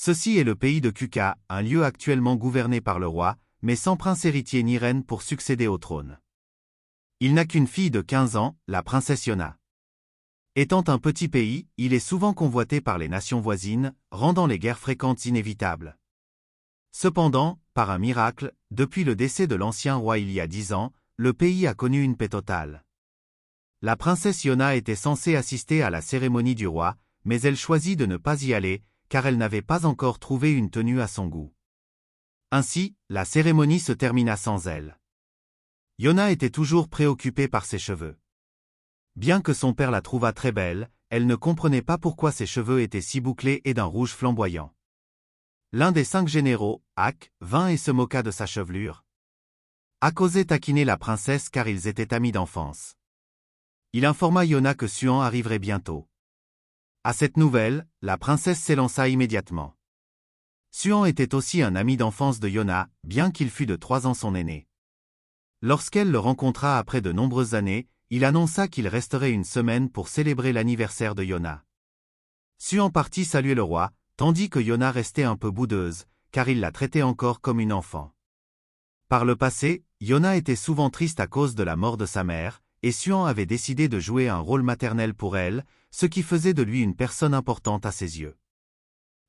Ceci est le pays de Kuka, un lieu actuellement gouverné par le roi, mais sans prince héritier ni reine pour succéder au trône. Il n'a qu'une fille de 15 ans, la princesse Yona. Étant un petit pays, il est souvent convoité par les nations voisines, rendant les guerres fréquentes inévitables. Cependant, par un miracle, depuis le décès de l'ancien roi il y a 10 ans, le pays a connu une paix totale. La princesse Yona était censée assister à la cérémonie du roi, mais elle choisit de ne pas y aller, car elle n'avait pas encore trouvé une tenue à son goût. Ainsi, la cérémonie se termina sans elle. Yona était toujours préoccupée par ses cheveux. Bien que son père la trouvât très belle, elle ne comprenait pas pourquoi ses cheveux étaient si bouclés et d'un rouge flamboyant. L'un des 5 généraux, Ak, vint et se moqua de sa chevelure. Ak osait taquiner la princesse car ils étaient amis d'enfance. Il informa Yona que Suan arriverait bientôt. À cette nouvelle, la princesse s'élança immédiatement. Suan était aussi un ami d'enfance de Yona, bien qu'il fût de 3 ans son aîné. Lorsqu'elle le rencontra après de nombreuses années, il annonça qu'il resterait une semaine pour célébrer l'anniversaire de Yona. Suan partit saluer le roi, tandis que Yona restait un peu boudeuse, car il la traitait encore comme une enfant. Par le passé, Yona était souvent triste à cause de la mort de sa mère, et Suan avait décidé de jouer un rôle maternel pour elle, ce qui faisait de lui une personne importante à ses yeux.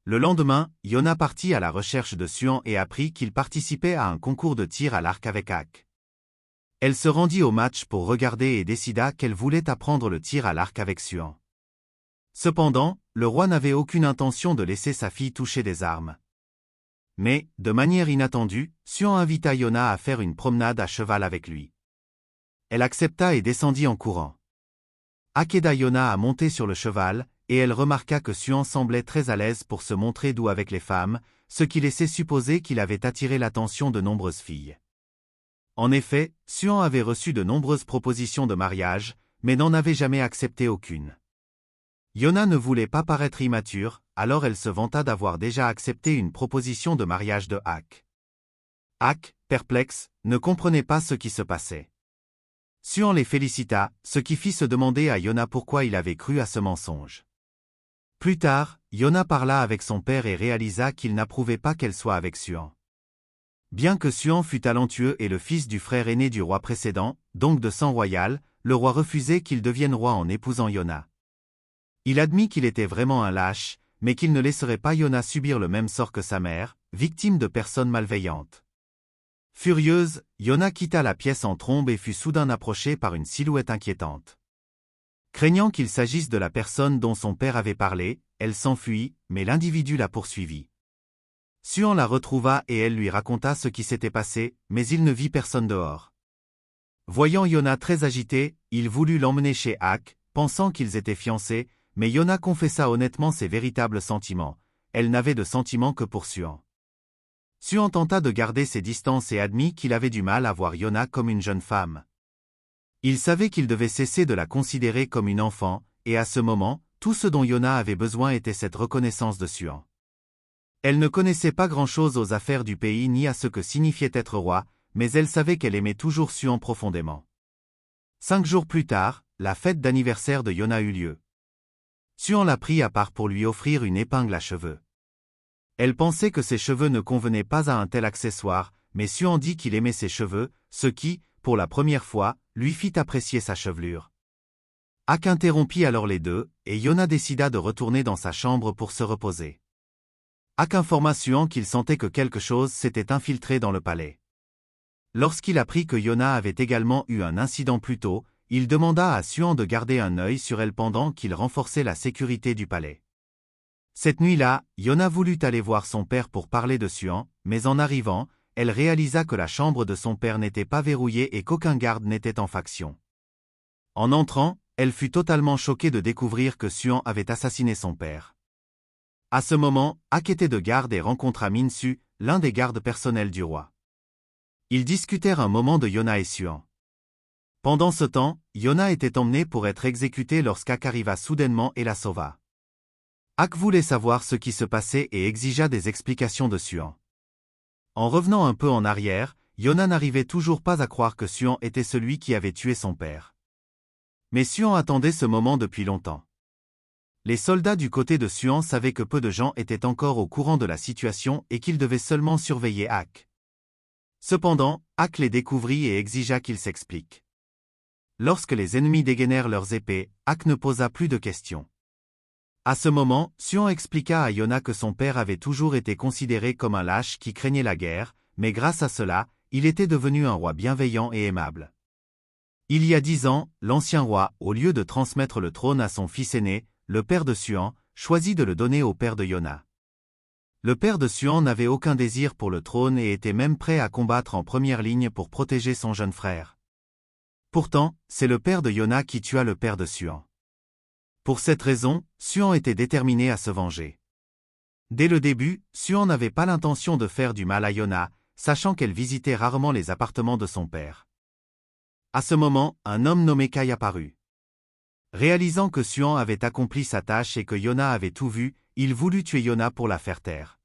Le lendemain, Yona partit à la recherche de Suan et apprit qu'il participait à un concours de tir à l'arc avec Ak. Elle se rendit au match pour regarder et décida qu'elle voulait apprendre le tir à l'arc avec Suan. Cependant, le roi n'avait aucune intention de laisser sa fille toucher des armes. Mais, de manière inattendue, Suan invita Yona à faire une promenade à cheval avec lui. Elle accepta et descendit en courant. Ak aida Yona à monter sur le cheval, et elle remarqua que Suan semblait très à l'aise pour se montrer doux avec les femmes, ce qui laissait supposer qu'il avait attiré l'attention de nombreuses filles. En effet, Suan avait reçu de nombreuses propositions de mariage, mais n'en avait jamais accepté aucune. Yona ne voulait pas paraître immature, alors elle se vanta d'avoir déjà accepté une proposition de mariage de Ak. Ak, perplexe, ne comprenait pas ce qui se passait. Suan les félicita, ce qui fit se demander à Yona pourquoi il avait cru à ce mensonge. Plus tard, Yona parla avec son père et réalisa qu'il n'approuvait pas qu'elle soit avec Suan. Bien que Suan fût talentueux et le fils du frère aîné du roi précédent, donc de sang royal, le roi refusait qu'il devienne roi en épousant Yona. Il admit qu'il était vraiment un lâche, mais qu'il ne laisserait pas Yona subir le même sort que sa mère, victime de personnes malveillantes. Furieuse, Yona quitta la pièce en trombe et fut soudain approchée par une silhouette inquiétante. Craignant qu'il s'agisse de la personne dont son père avait parlé, elle s'enfuit, mais l'individu la poursuivit. Suan la retrouva et elle lui raconta ce qui s'était passé, mais il ne vit personne dehors. Voyant Yona très agitée, il voulut l'emmener chez Ak, pensant qu'ils étaient fiancés, mais Yona confessa honnêtement ses véritables sentiments. Elle n'avait de sentiments que pour Suan. Suan tenta de garder ses distances et admit qu'il avait du mal à voir Yona comme une jeune femme. Il savait qu'il devait cesser de la considérer comme une enfant, et à ce moment, tout ce dont Yona avait besoin était cette reconnaissance de Suan. Elle ne connaissait pas grand-chose aux affaires du pays ni à ce que signifiait être roi, mais elle savait qu'elle aimait toujours Suan profondément. 5 jours plus tard, la fête d'anniversaire de Yona eut lieu. Suan la prit à part pour lui offrir une épingle à cheveux. Elle pensait que ses cheveux ne convenaient pas à un tel accessoire, mais Suan dit qu'il aimait ses cheveux, ce qui, pour la première fois, lui fit apprécier sa chevelure. Ak interrompit alors les deux, et Yona décida de retourner dans sa chambre pour se reposer. Ak informa Suan qu'il sentait que quelque chose s'était infiltré dans le palais. Lorsqu'il apprit que Yona avait également eu un incident plus tôt, il demanda à Suan de garder un œil sur elle pendant qu'il renforçait la sécurité du palais. Cette nuit-là, Yona voulut aller voir son père pour parler de Suan, mais en arrivant, elle réalisa que la chambre de son père n'était pas verrouillée et qu'aucun garde n'était en faction. En entrant, elle fut totalement choquée de découvrir que Suan avait assassiné son père. À ce moment, Ak était de garde et rencontra Minsu, l'un des gardes personnels du roi. Ils discutèrent un moment de Yona et Suan. Pendant ce temps, Yona était emmenée pour être exécutée lorsqu'Ak arriva soudainement et la sauva. Ak voulait savoir ce qui se passait et exigea des explications de Suan. En revenant un peu en arrière, Yona n'arrivait toujours pas à croire que Suan était celui qui avait tué son père. Mais Suan attendait ce moment depuis longtemps. Les soldats du côté de Suan savaient que peu de gens étaient encore au courant de la situation et qu'ils devaient seulement surveiller Ak. Cependant, Ak les découvrit et exigea qu'ils s'expliquent. Lorsque les ennemis dégainèrent leurs épées, Ak ne posa plus de questions. À ce moment, Suan expliqua à Yona que son père avait toujours été considéré comme un lâche qui craignait la guerre, mais grâce à cela, il était devenu un roi bienveillant et aimable. Il y a 10 ans, l'ancien roi, au lieu de transmettre le trône à son fils aîné, le père de Suan, choisit de le donner au père de Yona. Le père de Suan n'avait aucun désir pour le trône et était même prêt à combattre en première ligne pour protéger son jeune frère. Pourtant, c'est le père de Yona qui tua le père de Suan. Pour cette raison, Suan était déterminé à se venger. Dès le début, Suan n'avait pas l'intention de faire du mal à Yona, sachant qu'elle visitait rarement les appartements de son père. À ce moment, un homme nommé Kai apparut. Réalisant que Suan avait accompli sa tâche et que Yona avait tout vu, il voulut tuer Yona pour la faire taire.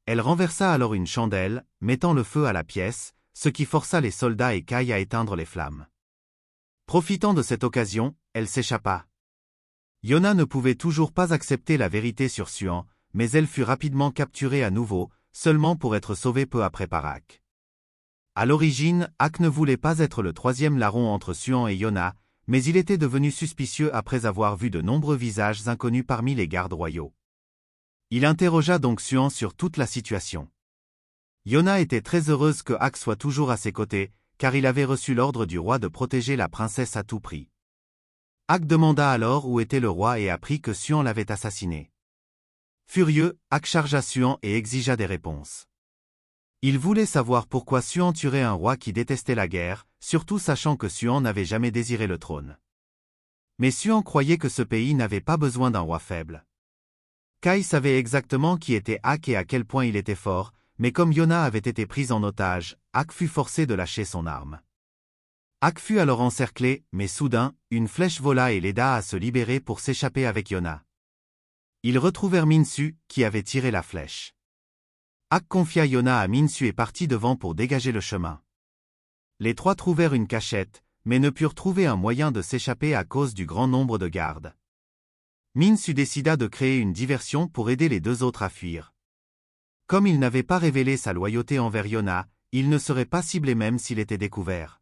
Elle renversa alors une chandelle, mettant le feu à la pièce, ce qui força les soldats et Kai à éteindre les flammes. Profitant de cette occasion, elle s'échappa. Yona ne pouvait toujours pas accepter la vérité sur Suan, mais elle fut rapidement capturée à nouveau, seulement pour être sauvée peu après par Ak. À l'origine, Ak ne voulait pas être le troisième larron entre Suan et Yona, mais il était devenu suspicieux après avoir vu de nombreux visages inconnus parmi les gardes royaux. Il interrogea donc Suan sur toute la situation. Yona était très heureuse que Ak soit toujours à ses côtés, car il avait reçu l'ordre du roi de protéger la princesse à tout prix. Ak demanda alors où était le roi et apprit que Suan l'avait assassiné. Furieux, Ak chargea Suan et exigea des réponses. Il voulait savoir pourquoi Suan tuerait un roi qui détestait la guerre, surtout sachant que Suan n'avait jamais désiré le trône. Mais Suan croyait que ce pays n'avait pas besoin d'un roi faible. Kai savait exactement qui était Ak et à quel point il était fort, mais comme Yona avait été prise en otage, Ak fut forcé de lâcher son arme. Ak fut alors encerclé, mais soudain, une flèche vola et l'aida à se libérer pour s'échapper avec Yona. Ils retrouvèrent Minsu, qui avait tiré la flèche. Ak confia Yona à Minsu et partit devant pour dégager le chemin. Les trois trouvèrent une cachette, mais ne purent trouver un moyen de s'échapper à cause du grand nombre de gardes. Minsu décida de créer une diversion pour aider les deux autres à fuir. Comme il n'avait pas révélé sa loyauté envers Yona, il ne serait pas ciblé même s'il était découvert.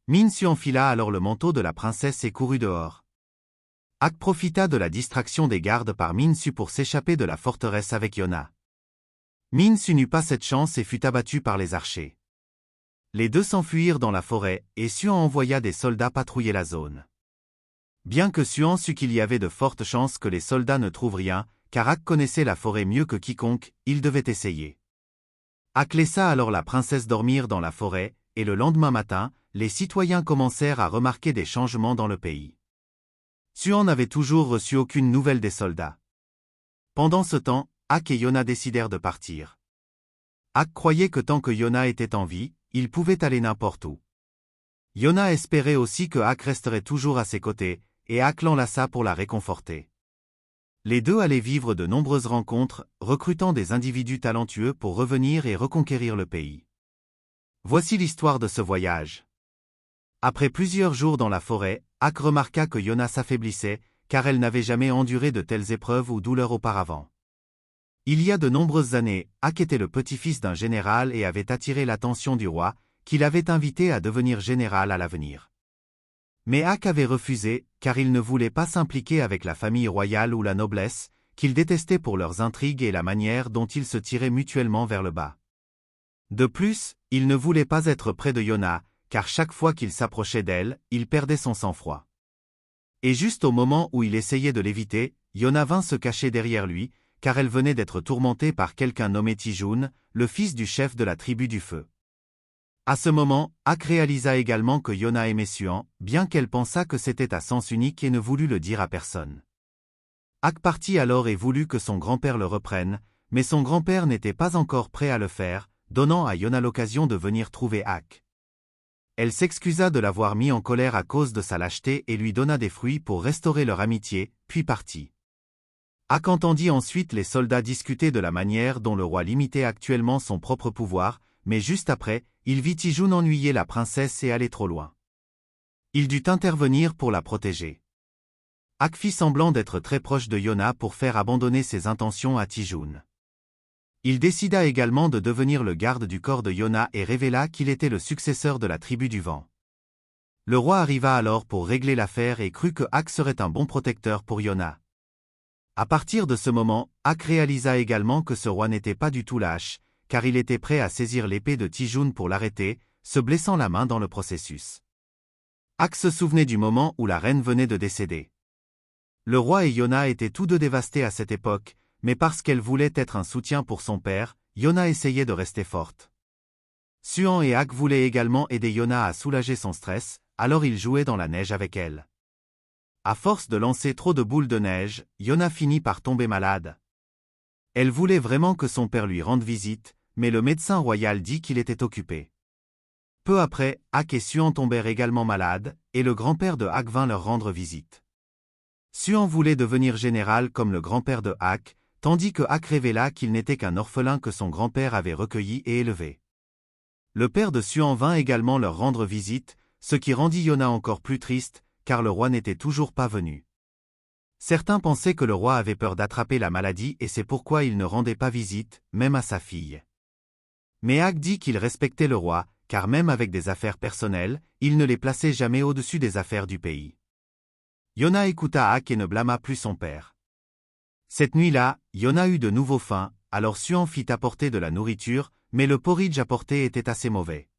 Minsu enfila alors le manteau de la princesse et courut dehors. Ak profita de la distraction des gardes par Minsu pour s'échapper de la forteresse avec Yona. Minsu n'eut pas cette chance et fut abattu par les archers. Les deux s'enfuirent dans la forêt, et Suan envoya des soldats patrouiller la zone. Bien que Suan sût qu'il y avait de fortes chances que les soldats ne trouvent rien, car Ak connaissait la forêt mieux que quiconque, il devait essayer. Ak laissa alors la princesse dormir dans la forêt, et le lendemain matin, les citoyens commencèrent à remarquer des changements dans le pays. Suan n'avait toujours reçu aucune nouvelle des soldats. Pendant ce temps, Ak et Yona décidèrent de partir. Ak croyait que tant que Yona était en vie, il pouvait aller n'importe où. Yona espérait aussi que Ak resterait toujours à ses côtés, et Ak l'enlaça pour la réconforter. Les deux allaient vivre de nombreuses rencontres, recrutant des individus talentueux pour revenir et reconquérir le pays. Voici l'histoire de ce voyage. Après plusieurs jours dans la forêt, Ak remarqua que Yona s'affaiblissait, car elle n'avait jamais enduré de telles épreuves ou douleurs auparavant. Il y a de nombreuses années, Ak était le petit-fils d'un général et avait attiré l'attention du roi, qui l'avait invité à devenir général à l'avenir. Mais Ak avait refusé, car il ne voulait pas s'impliquer avec la famille royale ou la noblesse, qu'il détestait pour leurs intrigues et la manière dont ils se tiraient mutuellement vers le bas. De plus, il ne voulait pas être près de Yona, car chaque fois qu'il s'approchait d'elle, il perdait son sang-froid. Et juste au moment où il essayait de l'éviter, Yona vint se cacher derrière lui, car elle venait d'être tourmentée par quelqu'un nommé Tijun, le fils du chef de la tribu du feu. À ce moment, Ak réalisa également que Yona aimait Suan, bien qu'elle pensât que c'était à sens unique et ne voulut le dire à personne. Ak partit alors et voulut que son grand-père le reprenne, mais son grand-père n'était pas encore prêt à le faire, donnant à Yona l'occasion de venir trouver Ak. Elle s'excusa de l'avoir mis en colère à cause de sa lâcheté et lui donna des fruits pour restaurer leur amitié, puis partit. Ak entendit ensuite les soldats discuter de la manière dont le roi limitait actuellement son propre pouvoir, mais juste après, il vit Tijun ennuyer la princesse et aller trop loin. Il dut intervenir pour la protéger. Ak fit semblant d'être très proche de Yona pour faire abandonner ses intentions à Tijun. Il décida également de devenir le garde du corps de Yona et révéla qu'il était le successeur de la tribu du vent. Le roi arriva alors pour régler l'affaire et crut que Ak serait un bon protecteur pour Yona. À partir de ce moment, Ak réalisa également que ce roi n'était pas du tout lâche, car il était prêt à saisir l'épée de Tijun pour l'arrêter, se blessant la main dans le processus. Ak se souvenait du moment où la reine venait de décéder. Le roi et Yona étaient tous deux dévastés à cette époque, mais parce qu'elle voulait être un soutien pour son père, Yona essayait de rester forte. Suan et Ak voulaient également aider Yona à soulager son stress, alors ils jouaient dans la neige avec elle. À force de lancer trop de boules de neige, Yona finit par tomber malade. Elle voulait vraiment que son père lui rende visite, mais le médecin royal dit qu'il était occupé. Peu après, Ak et Suan tombèrent également malades, et le grand-père de Ak vint leur rendre visite. Suan voulait devenir général comme le grand-père de Ak, tandis que Ak révéla qu'il n'était qu'un orphelin que son grand-père avait recueilli et élevé. Le père de Suan vint également leur rendre visite, ce qui rendit Yona encore plus triste, car le roi n'était toujours pas venu. Certains pensaient que le roi avait peur d'attraper la maladie et c'est pourquoi il ne rendait pas visite, même à sa fille. Mais Ak dit qu'il respectait le roi, car même avec des affaires personnelles, il ne les plaçait jamais au-dessus des affaires du pays. Yona écouta Ak et ne blâma plus son père. Cette nuit-là, Yona eut de nouveau faim, alors Suan fit apporter de la nourriture, mais le porridge apporté était assez mauvais.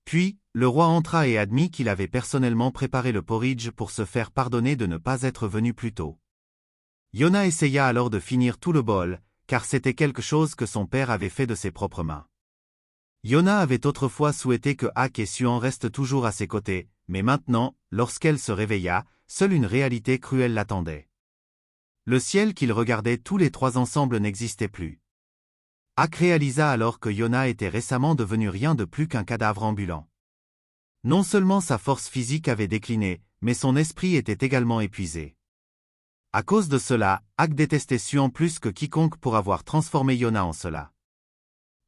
Puis, le roi entra et admit qu'il avait personnellement préparé le porridge pour se faire pardonner de ne pas être venu plus tôt. Yona essaya alors de finir tout le bol, car c'était quelque chose que son père avait fait de ses propres mains. Yona avait autrefois souhaité que Ak et Suan restent toujours à ses côtés, mais maintenant, lorsqu'elle se réveilla, seule une réalité cruelle l'attendait. Le ciel qu'ils regardaient tous les trois ensemble n'existait plus. Ak réalisa alors que Yona était récemment devenu rien de plus qu'un cadavre ambulant. Non seulement sa force physique avait décliné, mais son esprit était également épuisé. À cause de cela, Ak détestait Suan plus que quiconque pour avoir transformé Yona en cela.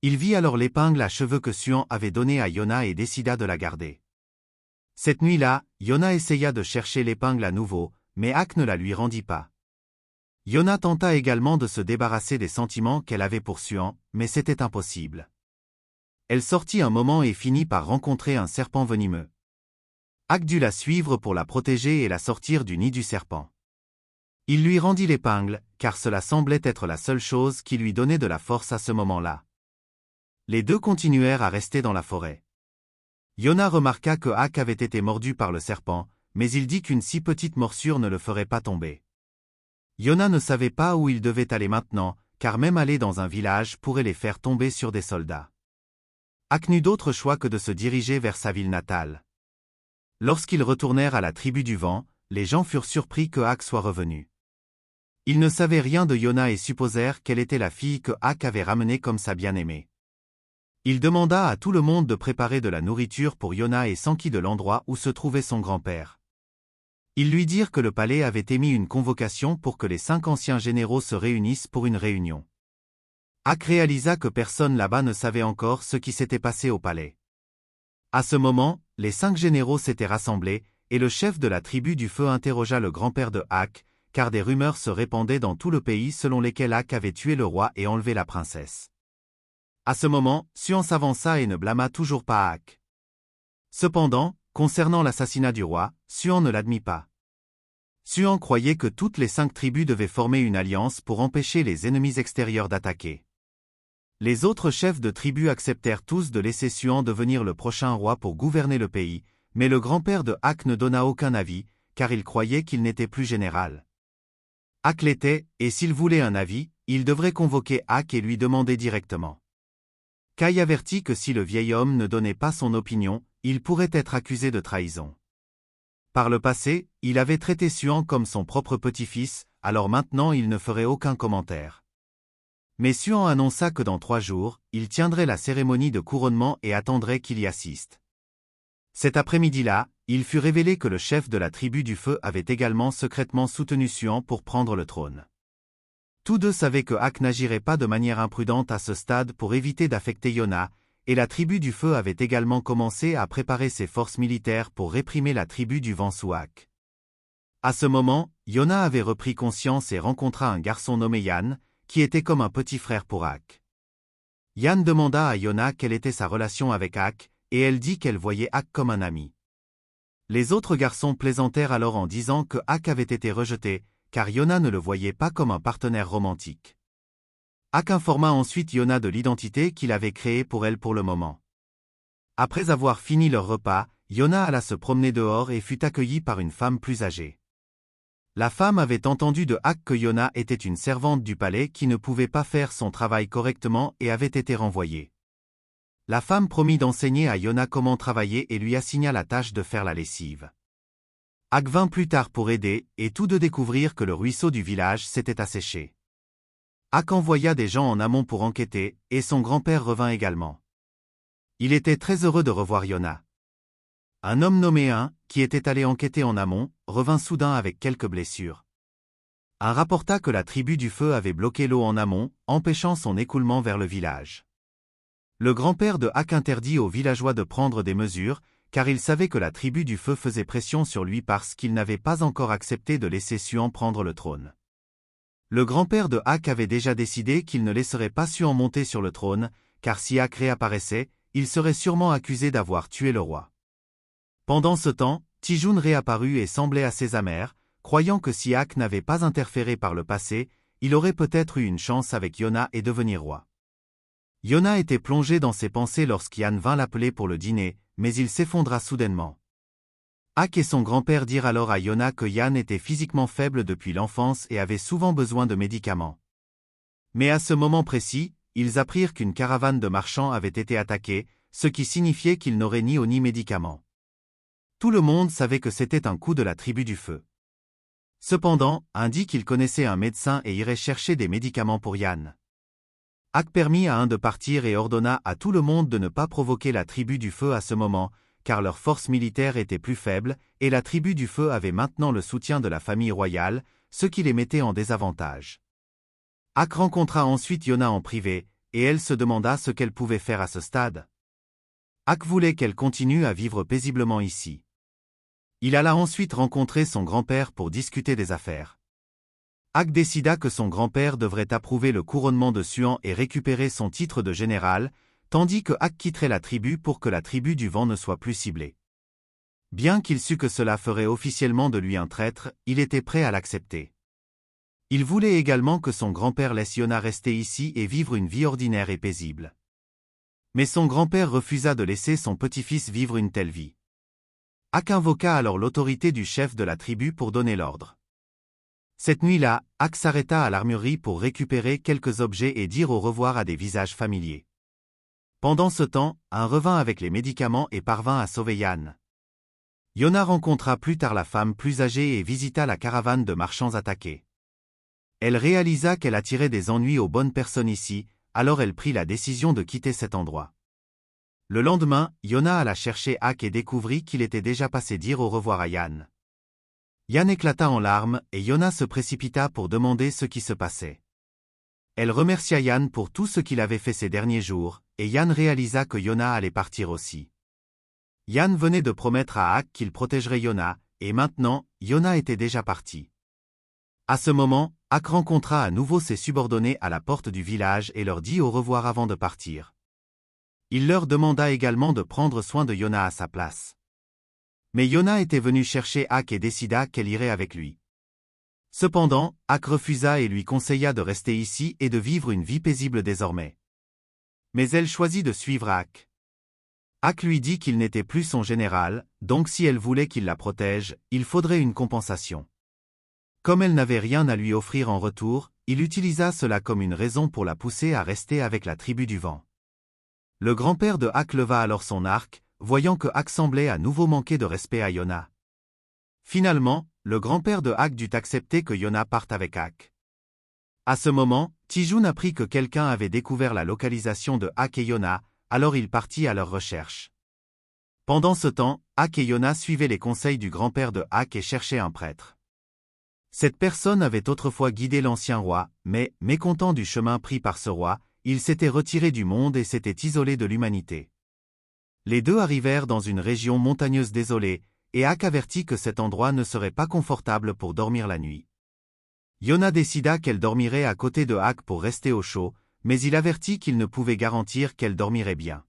Il vit alors l'épingle à cheveux que Suan avait donnée à Yona et décida de la garder. Cette nuit-là, Yona essaya de chercher l'épingle à nouveau, mais Ak ne la lui rendit pas. Yona tenta également de se débarrasser des sentiments qu'elle avait pour Suan, mais c'était impossible. Elle sortit un moment et finit par rencontrer un serpent venimeux. Ak dut la suivre pour la protéger et la sortir du nid du serpent. Il lui rendit l'épingle, car cela semblait être la seule chose qui lui donnait de la force à ce moment-là. Les deux continuèrent à rester dans la forêt. Yona remarqua que Ak avait été mordu par le serpent, mais il dit qu'une si petite morsure ne le ferait pas tomber. Yona ne savait pas où il devait aller maintenant, car même aller dans un village pourrait les faire tomber sur des soldats. Ak n'eut d'autre choix que de se diriger vers sa ville natale. Lorsqu'ils retournèrent à la tribu du vent, les gens furent surpris que Ak soit revenu. Ils ne savaient rien de Yona et supposèrent qu'elle était la fille que Ak avait ramenée comme sa bien-aimée. Il demanda à tout le monde de préparer de la nourriture pour Yona et s'enquit de l'endroit où se trouvait son grand-père. Ils lui dirent que le palais avait émis une convocation pour que les 5 anciens généraux se réunissent pour une réunion. Ak réalisa que personne là-bas ne savait encore ce qui s'était passé au palais. À ce moment, les 5 généraux s'étaient rassemblés, et le chef de la tribu du feu interrogea le grand-père de Ak, car des rumeurs se répandaient dans tout le pays selon lesquelles Ak avait tué le roi et enlevé la princesse. À ce moment, Suan s'avança et ne blâma toujours pas Ak. Cependant, concernant l'assassinat du roi, Suan ne l'admit pas. Suan croyait que toutes les 5 tribus devaient former une alliance pour empêcher les ennemis extérieurs d'attaquer. Les autres chefs de tribus acceptèrent tous de laisser Suan devenir le prochain roi pour gouverner le pays, mais le grand-père de Ak ne donna aucun avis, car il croyait qu'il n'était plus général. Ak l'était, et s'il voulait un avis, il devrait convoquer Ak et lui demander directement. Kai avertit que si le vieil homme ne donnait pas son opinion, il pourrait être accusé de trahison. Par le passé, il avait traité Suan comme son propre petit-fils, alors maintenant il ne ferait aucun commentaire. Mais Suan annonça que dans 3 jours, il tiendrait la cérémonie de couronnement et attendrait qu'il y assiste. Cet après-midi-là, il fut révélé que le chef de la tribu du feu avait également secrètement soutenu Suan pour prendre le trône. Tous deux savaient que Ak n'agirait pas de manière imprudente à ce stade pour éviter d'affecter Yona, et la tribu du feu avait également commencé à préparer ses forces militaires pour réprimer la tribu du vent sous Ak. À ce moment, Yona avait repris conscience et rencontra un garçon nommé Yann, qui était comme un petit frère pour Ak. Yann demanda à Yona quelle était sa relation avec Ak, et elle dit qu'elle voyait Ak comme un ami. Les autres garçons plaisantèrent alors en disant que Ak avait été rejeté, car Yona ne le voyait pas comme un partenaire romantique. Ak informa ensuite Yona de l'identité qu'il avait créée pour elle pour le moment. Après avoir fini leur repas, Yona alla se promener dehors et fut accueillie par une femme plus âgée. La femme avait entendu de Ak que Yona était une servante du palais qui ne pouvait pas faire son travail correctement et avait été renvoyée. La femme promit d'enseigner à Yona comment travailler et lui assigna la tâche de faire la lessive. Ak vint plus tard pour aider, et tous deux découvrirent que le ruisseau du village s'était asséché. Ak envoya des gens en amont pour enquêter, et son grand-père revint également. Il était très heureux de revoir Yona. Un homme nommé qui était allé enquêter en amont, revint soudain avec quelques blessures. Un rapporta que la tribu du feu avait bloqué l'eau en amont, empêchant son écoulement vers le village. Le grand-père de Ak interdit aux villageois de prendre des mesures, car il savait que la tribu du feu faisait pression sur lui parce qu'il n'avait pas encore accepté de laisser Suan prendre le trône. Le grand-père de Ak avait déjà décidé qu'il ne laisserait pas Suan monter sur le trône, car si Ak réapparaissait, il serait sûrement accusé d'avoir tué le roi. Pendant ce temps, Tijun réapparut et semblait assez amer, croyant que si Ak n'avait pas interféré par le passé, il aurait peut-être eu une chance avec Yona et devenir roi. Yona était plongé dans ses pensées lorsqu'Yann vint l'appeler pour le dîner, mais il s'effondra soudainement. Ak et son grand-père dirent alors à Yona que Yann était physiquement faible depuis l'enfance et avait souvent besoin de médicaments. Mais à ce moment précis, ils apprirent qu'une caravane de marchands avait été attaquée, ce qui signifiait qu'ils n'auraient ni eau ni médicaments. Tout le monde savait que c'était un coup de la tribu du feu. Cependant, dit qu'il connaissait un médecin et irait chercher des médicaments pour Yann. Ak permit à de partir et ordonna à tout le monde de ne pas provoquer la tribu du feu à ce moment, car leur force militaire était plus faible, et la tribu du feu avait maintenant le soutien de la famille royale, ce qui les mettait en désavantage. Ak rencontra ensuite Yona en privé, et elle se demanda ce qu'elle pouvait faire à ce stade. Ak voulait qu'elle continue à vivre paisiblement ici. Il alla ensuite rencontrer son grand-père pour discuter des affaires. Ak décida que son grand-père devrait approuver le couronnement de Suan et récupérer son titre de général, tandis que Ak quitterait la tribu pour que la tribu du vent ne soit plus ciblée. Bien qu'il sût que cela ferait officiellement de lui un traître, il était prêt à l'accepter. Il voulait également que son grand-père laisse Yona rester ici et vivre une vie ordinaire et paisible. Mais son grand-père refusa de laisser son petit-fils vivre une telle vie. Ak invoqua alors l'autorité du chef de la tribu pour donner l'ordre. Cette nuit-là, Ak s'arrêta à l'armurerie pour récupérer quelques objets et dire au revoir à des visages familiers. Pendant ce temps, revint avec les médicaments et parvint à sauver Yann. Yona rencontra plus tard la femme plus âgée et visita la caravane de marchands attaqués. Elle réalisa qu'elle attirait des ennuis aux bonnes personnes ici, alors elle prit la décision de quitter cet endroit. Le lendemain, Yona alla chercher Ak et découvrit qu'il était déjà passé dire au revoir à Yann. Yann éclata en larmes et Yona se précipita pour demander ce qui se passait. Elle remercia Yann pour tout ce qu'il avait fait ces derniers jours, et Yann réalisa que Yona allait partir aussi. Yann venait de promettre à Ak qu'il protégerait Yona, et maintenant, Yona était déjà parti. À ce moment, Ak rencontra à nouveau ses subordonnés à la porte du village et leur dit au revoir avant de partir. Il leur demanda également de prendre soin de Yona à sa place. Mais Yona était venue chercher Ak et décida qu'elle irait avec lui. Cependant, Ak refusa et lui conseilla de rester ici et de vivre une vie paisible désormais. Mais elle choisit de suivre Ak. Ak lui dit qu'il n'était plus son général, donc si elle voulait qu'il la protège, il faudrait une compensation. Comme elle n'avait rien à lui offrir en retour, il utilisa cela comme une raison pour la pousser à rester avec la tribu du vent. Le grand-père de Ak leva alors son arc, voyant que Ak semblait à nouveau manquer de respect à Yona. Finalement, le grand-père de Ak dut accepter que Yona parte avec Ak. À ce moment, Tijun apprit que quelqu'un avait découvert la localisation de Ak et Yona, alors il partit à leur recherche. Pendant ce temps, Ak et Yona suivaient les conseils du grand-père de Ak et cherchaient un prêtre. Cette personne avait autrefois guidé l'ancien roi, mais, mécontent du chemin pris par ce roi, il s'était retiré du monde et s'était isolé de l'humanité. Les deux arrivèrent dans une région montagneuse désolée, et Ak avertit que cet endroit ne serait pas confortable pour dormir la nuit. Yona décida qu'elle dormirait à côté de Ak pour rester au chaud, mais il avertit qu'il ne pouvait garantir qu'elle dormirait bien.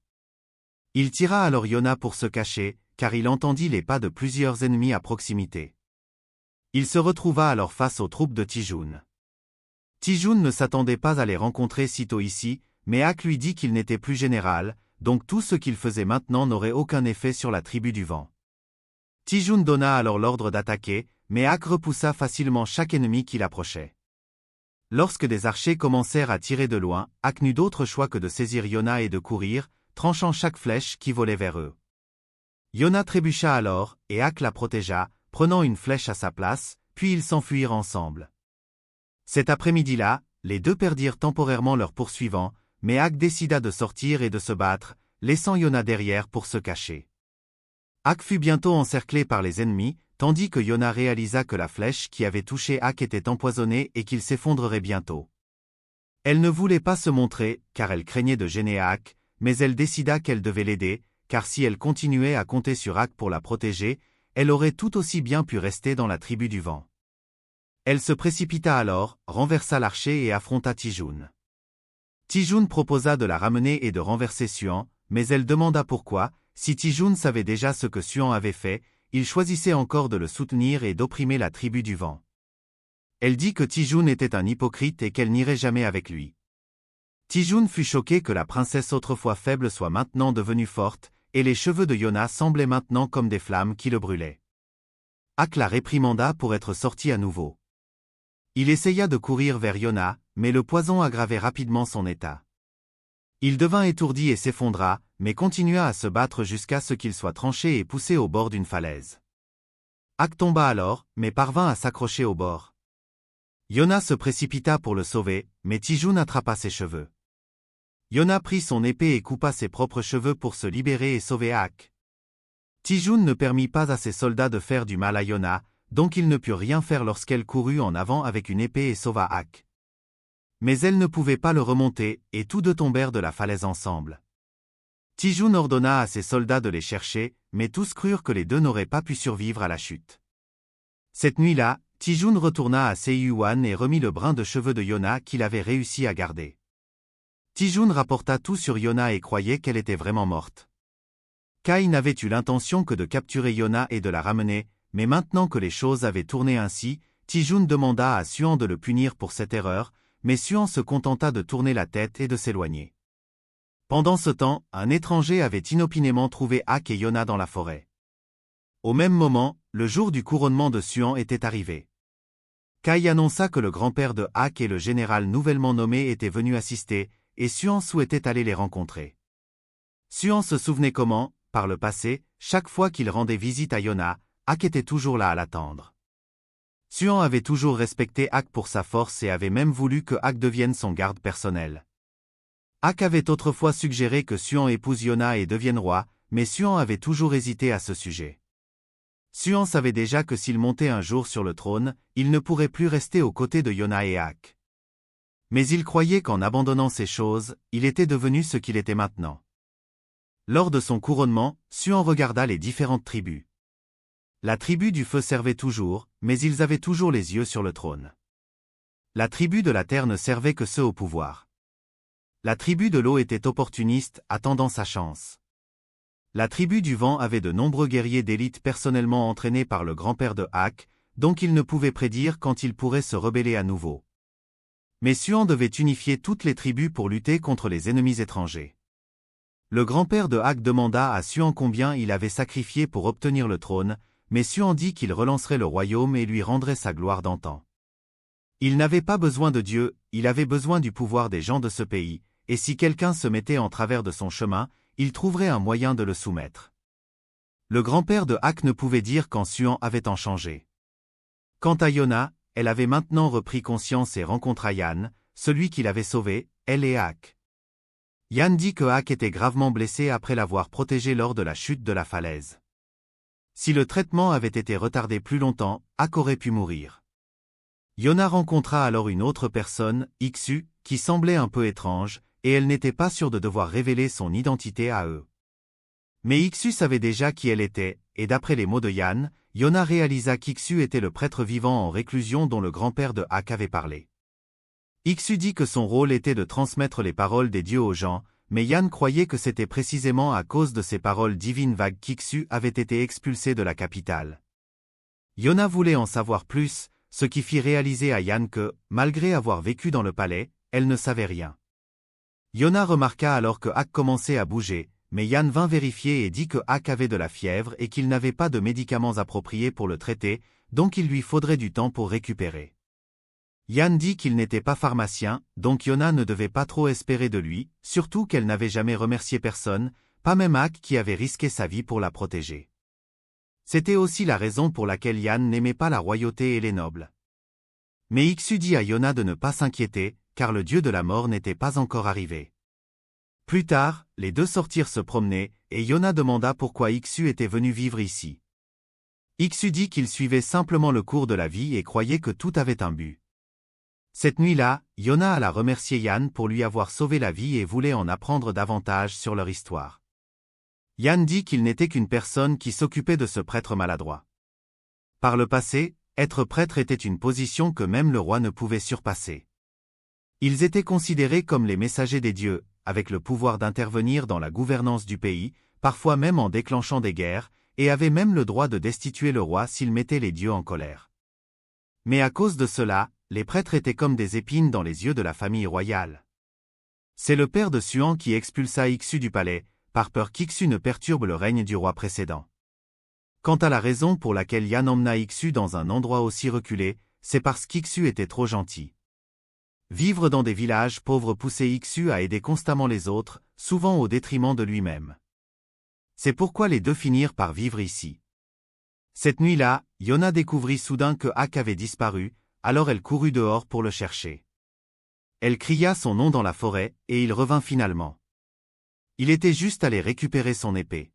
Il tira alors Yona pour se cacher, car il entendit les pas de plusieurs ennemis à proximité. Il se retrouva alors face aux troupes de Tijun. Tijun ne s'attendait pas à les rencontrer sitôt ici, mais Ak lui dit qu'il n'était plus général, donc tout ce qu'il faisait maintenant n'aurait aucun effet sur la tribu du vent. Tijun donna alors l'ordre d'attaquer, mais Ak repoussa facilement chaque ennemi qui l'approchait. Lorsque des archers commencèrent à tirer de loin, Ak n'eut d'autre choix que de saisir Yona et de courir, tranchant chaque flèche qui volait vers eux. Yona trébucha alors, et Ak la protégea, prenant une flèche à sa place, puis ils s'enfuirent ensemble. Cet après-midi-là, les deux perdirent temporairement leurs poursuivants, mais Ak décida de sortir et de se battre, laissant Yona derrière pour se cacher. Ak fut bientôt encerclé par les ennemis, tandis que Yona réalisa que la flèche qui avait touché Ak était empoisonnée et qu'il s'effondrerait bientôt. Elle ne voulait pas se montrer, car elle craignait de gêner Ak, mais elle décida qu'elle devait l'aider, car si elle continuait à compter sur Ak pour la protéger, elle aurait tout aussi bien pu rester dans la tribu du vent. Elle se précipita alors, renversa l'archer et affronta Tijun. Tijun proposa de la ramener et de renverser Suan, mais elle demanda pourquoi, si Tijun savait déjà ce que Suan avait fait, il choisissait encore de le soutenir et d'opprimer la tribu du vent. Elle dit que Tijun était un hypocrite et qu'elle n'irait jamais avec lui. Tijun fut choqué que la princesse autrefois faible soit maintenant devenue forte, et les cheveux de Yona semblaient maintenant comme des flammes qui le brûlaient. Ak la réprimanda pour être sorti à nouveau. Il essaya de courir vers Yona, mais le poison aggravait rapidement son état. Il devint étourdi et s'effondra, mais continua à se battre jusqu'à ce qu'il soit tranché et poussé au bord d'une falaise. Ak tomba alors, mais parvint à s'accrocher au bord. Yona se précipita pour le sauver, mais Tijun attrapa ses cheveux. Yona prit son épée et coupa ses propres cheveux pour se libérer et sauver Ak. Tijun ne permit pas à ses soldats de faire du mal à Yona, donc ils ne purent rien faire lorsqu'elle courut en avant avec une épée et sauva Ak. Mais elle ne pouvait pas le remonter, et tous deux tombèrent de la falaise ensemble. Tijun ordonna à ses soldats de les chercher, mais tous crurent que les deux n'auraient pas pu survivre à la chute. Cette nuit-là, Tijun retourna à Seiyuan et remit le brin de cheveux de Yona qu'il avait réussi à garder. Tijun rapporta tout sur Yona et croyait qu'elle était vraiment morte. Kai n'avait eu l'intention que de capturer Yona et de la ramener, mais maintenant que les choses avaient tourné ainsi, Tijun demanda à Suan de le punir pour cette erreur, mais Suan se contenta de tourner la tête et de s'éloigner. Pendant ce temps, un étranger avait inopinément trouvé Ak et Yona dans la forêt. Au même moment, le jour du couronnement de Suan était arrivé. Kai annonça que le grand-père de Ak et le général nouvellement nommé étaient venus assister, et Suan souhaitait aller les rencontrer. Suan se souvenait comment, par le passé, chaque fois qu'il rendait visite à Yona, Ak était toujours là à l'attendre. Suan avait toujours respecté Ak pour sa force et avait même voulu que Ak devienne son garde personnel. Ak avait autrefois suggéré que Suan épouse Yona et devienne roi, mais Suan avait toujours hésité à ce sujet. Suan savait déjà que s'il montait un jour sur le trône, il ne pourrait plus rester aux côtés de Yona et Ak. Mais il croyait qu'en abandonnant ces choses, il était devenu ce qu'il était maintenant. Lors de son couronnement, Suan regarda les différentes tribus. La tribu du feu servait toujours, mais ils avaient toujours les yeux sur le trône. La tribu de la terre ne servait que ceux au pouvoir. La tribu de l'eau était opportuniste, attendant sa chance. La tribu du vent avait de nombreux guerriers d'élite personnellement entraînés par le grand-père de Ak, donc il ne pouvait prédire quand il pourrait se rebeller à nouveau. Mais Suan devait unifier toutes les tribus pour lutter contre les ennemis étrangers. Le grand-père de Ak demanda à Suan combien il avait sacrifié pour obtenir le trône, mais Suan dit qu'il relancerait le royaume et lui rendrait sa gloire d'antan. Il n'avait pas besoin de Dieu, il avait besoin du pouvoir des gens de ce pays, et si quelqu'un se mettait en travers de son chemin, il trouverait un moyen de le soumettre. Le grand-père de Ak ne pouvait dire quand Suan avait tant changé. Quant à Yona, elle avait maintenant repris conscience et rencontra Yan, celui qui l'avait sauvé, elle et Ak. Yan dit que Ak était gravement blessé après l'avoir protégé lors de la chute de la falaise. Si le traitement avait été retardé plus longtemps, Ak aurait pu mourir. Yona rencontra alors une autre personne, Iksu, qui semblait un peu étrange, et elle n'était pas sûre de devoir révéler son identité à eux. Mais Iksu savait déjà qui elle était, et d'après les mots de Yann, Yona réalisa qu'Iksu était le prêtre vivant en réclusion dont le grand-père de Ak avait parlé. Iksu dit que son rôle était de transmettre les paroles des dieux aux gens, mais Yann croyait que c'était précisément à cause de ces paroles divines vagues qu'Iksu avait été expulsé de la capitale. Yona voulait en savoir plus, ce qui fit réaliser à Yann que, malgré avoir vécu dans le palais, elle ne savait rien. Yona remarqua alors que Ak commençait à bouger, mais Yann vint vérifier et dit que Ak avait de la fièvre et qu'il n'avait pas de médicaments appropriés pour le traiter, donc il lui faudrait du temps pour récupérer. Yann dit qu'il n'était pas pharmacien, donc Yona ne devait pas trop espérer de lui, surtout qu'elle n'avait jamais remercié personne, pas même Ak qui avait risqué sa vie pour la protéger. C'était aussi la raison pour laquelle Yann n'aimait pas la royauté et les nobles. Mais Iksu dit à Yona de ne pas s'inquiéter, car le dieu de la mort n'était pas encore arrivé. Plus tard, les deux sortirent se promener, et Yona demanda pourquoi Iksu était venu vivre ici. Iksu dit qu'il suivait simplement le cours de la vie et croyait que tout avait un but. Cette nuit-là, Yona alla remercier Yann pour lui avoir sauvé la vie et voulait en apprendre davantage sur leur histoire. Yann dit qu'il n'était qu'une personne qui s'occupait de ce prêtre maladroit. Par le passé, être prêtre était une position que même le roi ne pouvait surpasser. Ils étaient considérés comme les messagers des dieux, avec le pouvoir d'intervenir dans la gouvernance du pays, parfois même en déclenchant des guerres, et avaient même le droit de destituer le roi s'il mettait les dieux en colère. Mais à cause de cela, les prêtres étaient comme des épines dans les yeux de la famille royale. C'est le père de Suan qui expulsa Iksu du palais, par peur qu'Iksu ne perturbe le règne du roi précédent. Quant à la raison pour laquelle Yann emmena Iksu dans un endroit aussi reculé, c'est parce qu'Iksu était trop gentil. Vivre dans des villages pauvres poussait Iksu à aider constamment les autres, souvent au détriment de lui-même. C'est pourquoi les deux finirent par vivre ici. Cette nuit-là, Yona découvrit soudain que Ak avait disparu, alors elle courut dehors pour le chercher. Elle cria son nom dans la forêt, et il revint finalement. Il était juste allé récupérer son épée.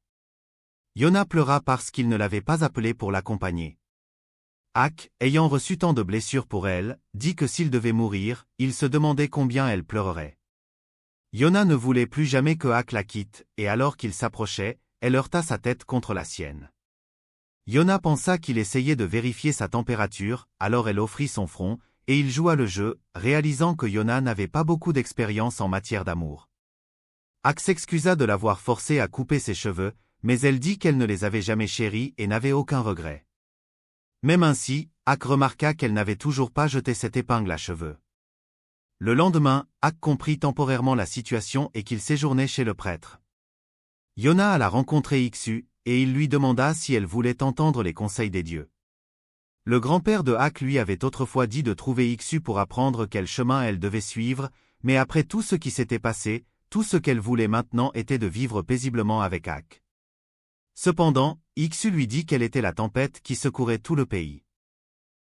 Yona pleura parce qu'il ne l'avait pas appelé pour l'accompagner. Ak, ayant reçu tant de blessures pour elle, dit que s'il devait mourir, il se demandait combien elle pleurerait. Yona ne voulait plus jamais que Ak la quitte, et alors qu'il s'approchait, elle heurta sa tête contre la sienne. Yona pensa qu'il essayait de vérifier sa température, alors elle offrit son front, et il joua le jeu, réalisant que Yona n'avait pas beaucoup d'expérience en matière d'amour. Ak s'excusa de l'avoir forcée à couper ses cheveux, mais elle dit qu'elle ne les avait jamais chéris et n'avait aucun regret. Même ainsi, Ak remarqua qu'elle n'avait toujours pas jeté cette épingle à cheveux. Le lendemain, Ak comprit temporairement la situation et qu'il séjournait chez le prêtre. Yona alla rencontrer Iksu, et il lui demanda si elle voulait entendre les conseils des dieux. Le grand-père de Ak lui avait autrefois dit de trouver Iksu pour apprendre quel chemin elle devait suivre, mais après tout ce qui s'était passé, tout ce qu'elle voulait maintenant était de vivre paisiblement avec Ak. Cependant, Iksu lui dit qu'elle était la tempête qui secourait tout le pays.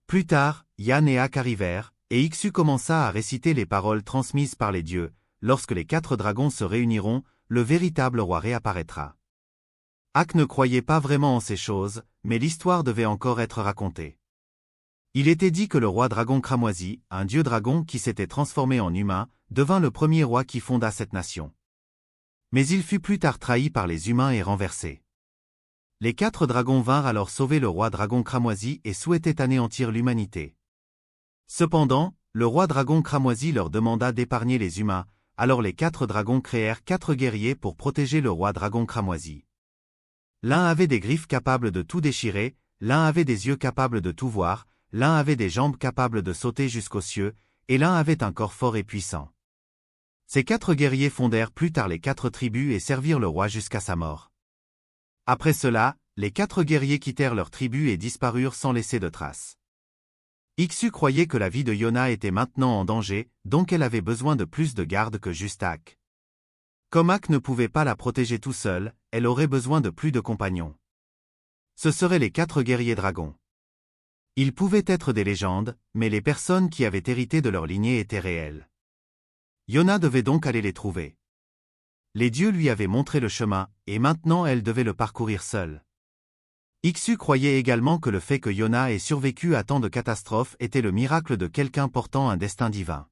Plus tard, Yann et Ak arrivèrent, et Iksu commença à réciter les paroles transmises par les dieux. Lorsque les 4 dragons se réuniront, le véritable roi réapparaîtra. Ak ne croyait pas vraiment en ces choses, mais l'histoire devait encore être racontée. Il était dit que le roi dragon cramoisi, un dieu dragon qui s'était transformé en humain, devint le premier roi qui fonda cette nation. Mais il fut plus tard trahi par les humains et renversé. Les 4 dragons vinrent alors sauver le roi dragon cramoisi et souhaitaient anéantir l'humanité. Cependant, le roi dragon cramoisi leur demanda d'épargner les humains, alors les 4 dragons créèrent 4 guerriers pour protéger le roi dragon cramoisi. L'un avait des griffes capables de tout déchirer, l'un avait des yeux capables de tout voir, l'un avait des jambes capables de sauter jusqu'aux cieux, et l'un avait un corps fort et puissant. Ces 4 guerriers fondèrent plus tard les 4 tribus et servirent le roi jusqu'à sa mort. Après cela, les 4 guerriers quittèrent leur tribu et disparurent sans laisser de traces. Iksu croyait que la vie de Yona était maintenant en danger, donc elle avait besoin de plus de gardes que juste Ak. Comme Ak ne pouvait pas la protéger tout seul, elle aurait besoin de plus de compagnons. Ce seraient les 4 guerriers dragons. Ils pouvaient être des légendes, mais les personnes qui avaient hérité de leur lignée étaient réelles. Yona devait donc aller les trouver. Les dieux lui avaient montré le chemin, et maintenant elle devait le parcourir seule. Iksu croyait également que le fait que Yona ait survécu à tant de catastrophes était le miracle de quelqu'un portant un destin divin.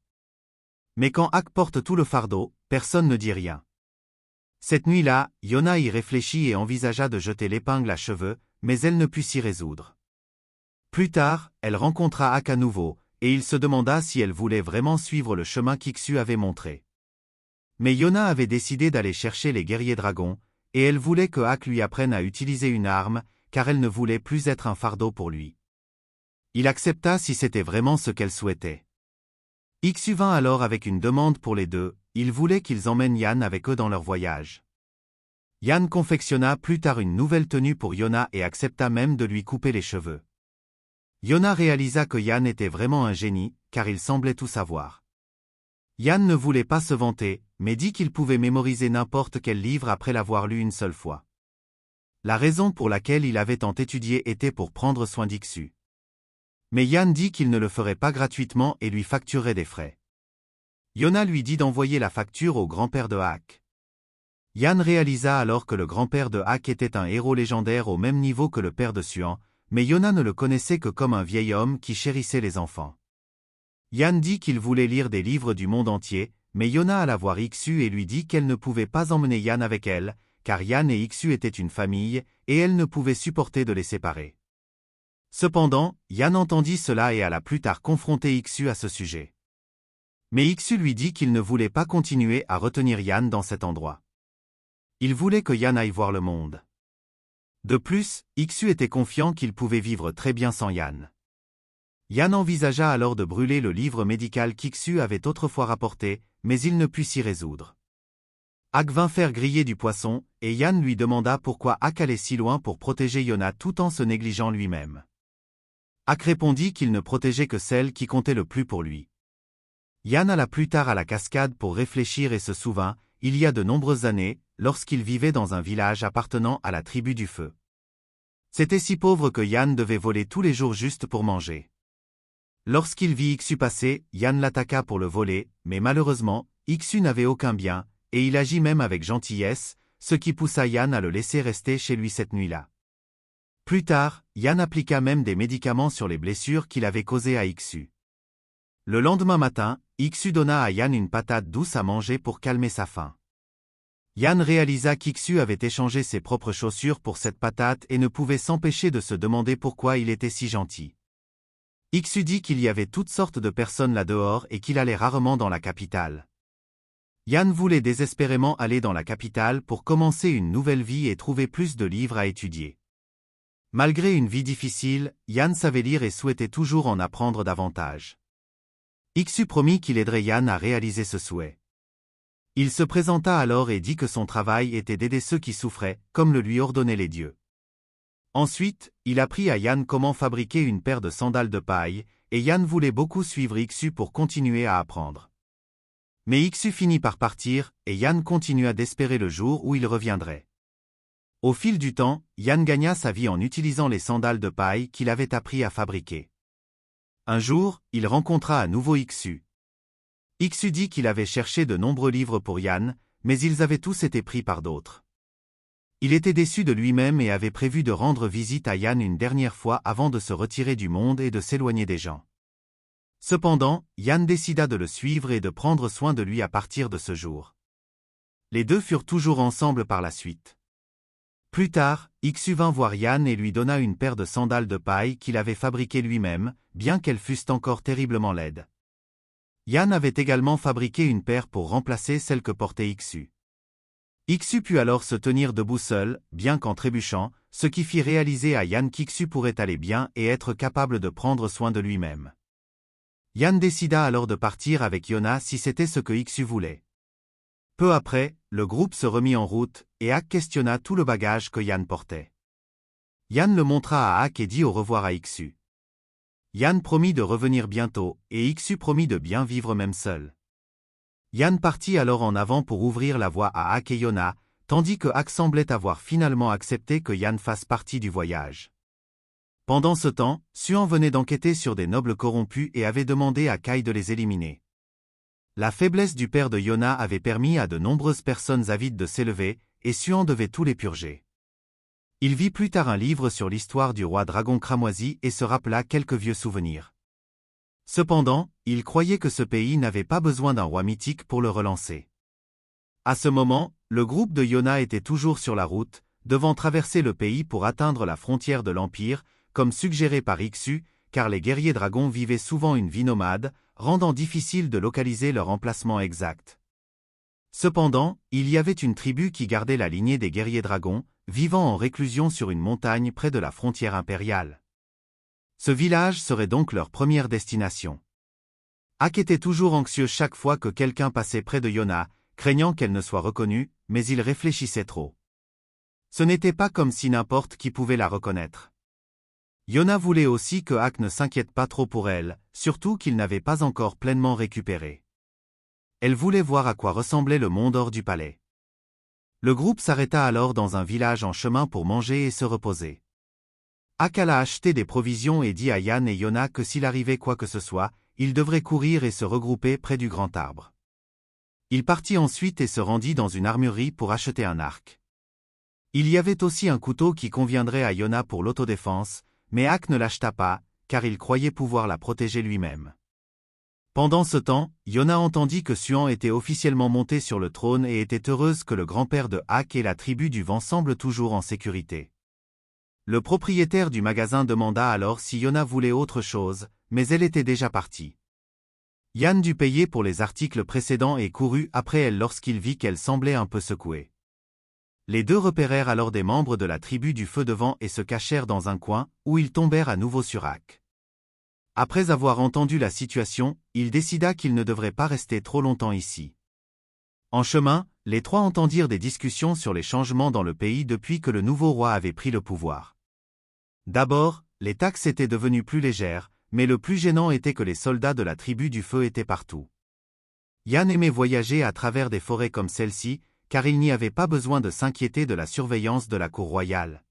Mais quand Ak porte tout le fardeau, personne ne dit rien. Cette nuit-là, Yona y réfléchit et envisagea de jeter l'épingle à cheveux, mais elle ne put s'y résoudre. Plus tard, elle rencontra Ak à nouveau, et il se demanda si elle voulait vraiment suivre le chemin qu'Ixu avait montré. Mais Yona avait décidé d'aller chercher les guerriers dragons, et elle voulait que Ak lui apprenne à utiliser une arme, car elle ne voulait plus être un fardeau pour lui. Il accepta si c'était vraiment ce qu'elle souhaitait. Ixu vint alors avec une demande pour les deux, il voulait qu'ils emmènent Yan avec eux dans leur voyage. Yan confectionna plus tard une nouvelle tenue pour Yona et accepta même de lui couper les cheveux. Yona réalisa que Yan était vraiment un génie, car il semblait tout savoir. Yan ne voulait pas se vanter, mais dit qu'il pouvait mémoriser n'importe quel livre après l'avoir lu une seule fois. La raison pour laquelle il avait tant étudié était pour prendre soin d'Ixu. Mais Yan dit qu'il ne le ferait pas gratuitement et lui facturerait des frais. Yona lui dit d'envoyer la facture au grand-père de Ak. Yan réalisa alors que le grand-père de Ak était un héros légendaire au même niveau que le père de Suan, mais Yona ne le connaissait que comme un vieil homme qui chérissait les enfants. Yan dit qu'il voulait lire des livres du monde entier, mais Yona alla voir Ixu et lui dit qu'elle ne pouvait pas emmener Yan avec elle, car Yan et Ixu étaient une famille, et elle ne pouvait supporter de les séparer. Cependant, Yan entendit cela et alla plus tard confronter Ixu à ce sujet. Mais Ixu lui dit qu'il ne voulait pas continuer à retenir Yan dans cet endroit. Il voulait que Yan aille voir le monde. De plus, Ixu était confiant qu'il pouvait vivre très bien sans Yan. Yan envisagea alors de brûler le livre médical qu'Ixu avait autrefois rapporté, mais il ne put s'y résoudre. Ak vint faire griller du poisson, et Yan lui demanda pourquoi Ak allait si loin pour protéger Yona tout en se négligeant lui-même. Ak répondit qu'il ne protégeait que celle qui comptait le plus pour lui. Yan alla plus tard à la cascade pour réfléchir et se souvint, il y a de nombreuses années, lorsqu'il vivait dans un village appartenant à la tribu du feu. C'était si pauvre que Yan devait voler tous les jours juste pour manger. Lorsqu'il vit Ixu passer, Yan l'attaqua pour le voler, mais malheureusement, Ixu n'avait aucun bien, et il agit même avec gentillesse, ce qui poussa Yan à le laisser rester chez lui cette nuit-là. Plus tard, Yan appliqua même des médicaments sur les blessures qu'il avait causées à Ixu. Le lendemain matin, Ixu donna à Yan une patate douce à manger pour calmer sa faim. Yan réalisa qu'Ixu avait échangé ses propres chaussures pour cette patate et ne pouvait s'empêcher de se demander pourquoi il était si gentil. Ixu dit qu'il y avait toutes sortes de personnes là-dehors et qu'il allait rarement dans la capitale. Yan voulait désespérément aller dans la capitale pour commencer une nouvelle vie et trouver plus de livres à étudier. Malgré une vie difficile, Yan savait lire et souhaitait toujours en apprendre davantage. Ixu promit qu'il aiderait Yan à réaliser ce souhait. Il se présenta alors et dit que son travail était d'aider ceux qui souffraient, comme le lui ordonnaient les dieux. Ensuite, il apprit à Yan comment fabriquer une paire de sandales de paille, et Yan voulait beaucoup suivre Ixu pour continuer à apprendre. Mais Ixu finit par partir, et Yan continua d'espérer le jour où il reviendrait. Au fil du temps, Yan gagna sa vie en utilisant les sandales de paille qu'il avait appris à fabriquer. Un jour, il rencontra à nouveau Ixu. Ixu dit qu'il avait cherché de nombreux livres pour Yan, mais ils avaient tous été pris par d'autres. Il était déçu de lui-même et avait prévu de rendre visite à Yan une dernière fois avant de se retirer du monde et de s'éloigner des gens. Cependant, Yan décida de le suivre et de prendre soin de lui à partir de ce jour. Les deux furent toujours ensemble par la suite. Plus tard, Ixu vint voir Yan et lui donna une paire de sandales de paille qu'il avait fabriquées lui-même, bien qu'elles fussent encore terriblement laides. Yan avait également fabriqué une paire pour remplacer celle que portait Ixu. Ixu put alors se tenir debout seul, bien qu'en trébuchant, ce qui fit réaliser à Yan qu'Ixu pourrait aller bien et être capable de prendre soin de lui-même. Yan décida alors de partir avec Yona si c'était ce que Ixu voulait. Peu après, le groupe se remit en route, et Ak questionna tout le bagage que Yan portait. Yan le montra à Ak et dit au revoir à Ixu. Yan promit de revenir bientôt, et Ixu promit de bien vivre même seul. Yan partit alors en avant pour ouvrir la voie à Ak et Yona, tandis que Ak semblait avoir finalement accepté que Yan fasse partie du voyage. Pendant ce temps, Suan venait d'enquêter sur des nobles corrompus et avait demandé à Kai de les éliminer. La faiblesse du père de Yona avait permis à de nombreuses personnes avides de s'élever, et Suan devait tous les purger. Il vit plus tard un livre sur l'histoire du roi dragon cramoisi et se rappela quelques vieux souvenirs. Cependant, il croyait que ce pays n'avait pas besoin d'un roi mythique pour le relancer. À ce moment, le groupe de Yona était toujours sur la route, devant traverser le pays pour atteindre la frontière de l'Empire, comme suggéré par Iksu, car les guerriers dragons vivaient souvent une vie nomade, rendant difficile de localiser leur emplacement exact. Cependant, il y avait une tribu qui gardait la lignée des guerriers dragons, vivant en réclusion sur une montagne près de la frontière impériale. Ce village serait donc leur première destination. Ak était toujours anxieux chaque fois que quelqu'un passait près de Yona, craignant qu'elle ne soit reconnue, mais il réfléchissait trop. Ce n'était pas comme si n'importe qui pouvait la reconnaître. Yona voulait aussi que Ak ne s'inquiète pas trop pour elle, surtout qu'il n'avait pas encore pleinement récupéré. Elle voulait voir à quoi ressemblait le monde hors du palais. Le groupe s'arrêta alors dans un village en chemin pour manger et se reposer. Ak alla acheter des provisions et dit à Yan et Yona que s'il arrivait quoi que ce soit, ils devraient courir et se regrouper près du grand arbre. Il partit ensuite et se rendit dans une armurerie pour acheter un arc. Il y avait aussi un couteau qui conviendrait à Yona pour l'autodéfense, mais Ak ne l'acheta pas, car il croyait pouvoir la protéger lui-même. Pendant ce temps, Yona entendit que Suan était officiellement montée sur le trône et était heureuse que le grand-père de Ak et la tribu du vent semblent toujours en sécurité. Le propriétaire du magasin demanda alors si Yona voulait autre chose, mais elle était déjà partie. Yan dut payer pour les articles précédents et courut après elle lorsqu'il vit qu'elle semblait un peu secouée. Les deux repérèrent alors des membres de la tribu du feu de vent et se cachèrent dans un coin, où ils tombèrent à nouveau sur Ak. Après avoir entendu la situation, il décida qu'il ne devrait pas rester trop longtemps ici. En chemin, les trois entendirent des discussions sur les changements dans le pays depuis que le nouveau roi avait pris le pouvoir. D'abord, les taxes étaient devenues plus légères, mais le plus gênant était que les soldats de la tribu du feu étaient partout. Yan aimait voyager à travers des forêts comme celle-ci, car il n'y avait pas besoin de s'inquiéter de la surveillance de la cour royale.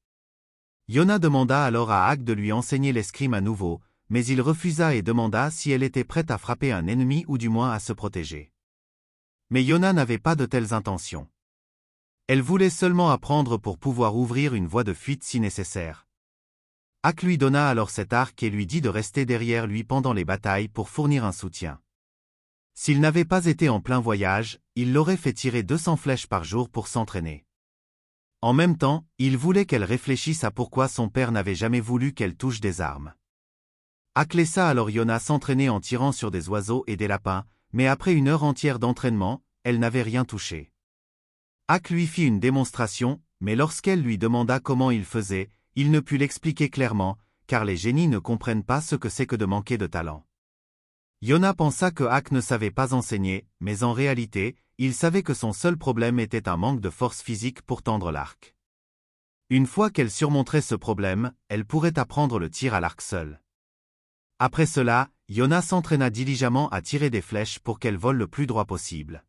Yona demanda alors à Ak de lui enseigner l'escrime à nouveau, mais il refusa et demanda si elle était prête à frapper un ennemi ou du moins à se protéger. Mais Yona n'avait pas de telles intentions. Elle voulait seulement apprendre pour pouvoir ouvrir une voie de fuite si nécessaire. Ak lui donna alors cet arc et lui dit de rester derrière lui pendant les batailles pour fournir un soutien. S'il n'avait pas été en plein voyage, il l'aurait fait tirer 200 flèches par jour pour s'entraîner. En même temps, il voulait qu'elle réfléchisse à pourquoi son père n'avait jamais voulu qu'elle touche des armes. Ak laissa alors Yona s'entraîner en tirant sur des oiseaux et des lapins, mais après une heure entière d'entraînement, elle n'avait rien touché. Ak lui fit une démonstration, mais lorsqu'elle lui demanda comment il faisait, il ne put l'expliquer clairement, car les génies ne comprennent pas ce que c'est que de manquer de talent. Yona pensa que Ak ne savait pas enseigner, mais en réalité, il savait que son seul problème était un manque de force physique pour tendre l'arc. Une fois qu'elle surmonterait ce problème, elle pourrait apprendre le tir à l'arc seule. Après cela, Yona s'entraîna diligemment à tirer des flèches pour qu'elle vole le plus droit possible.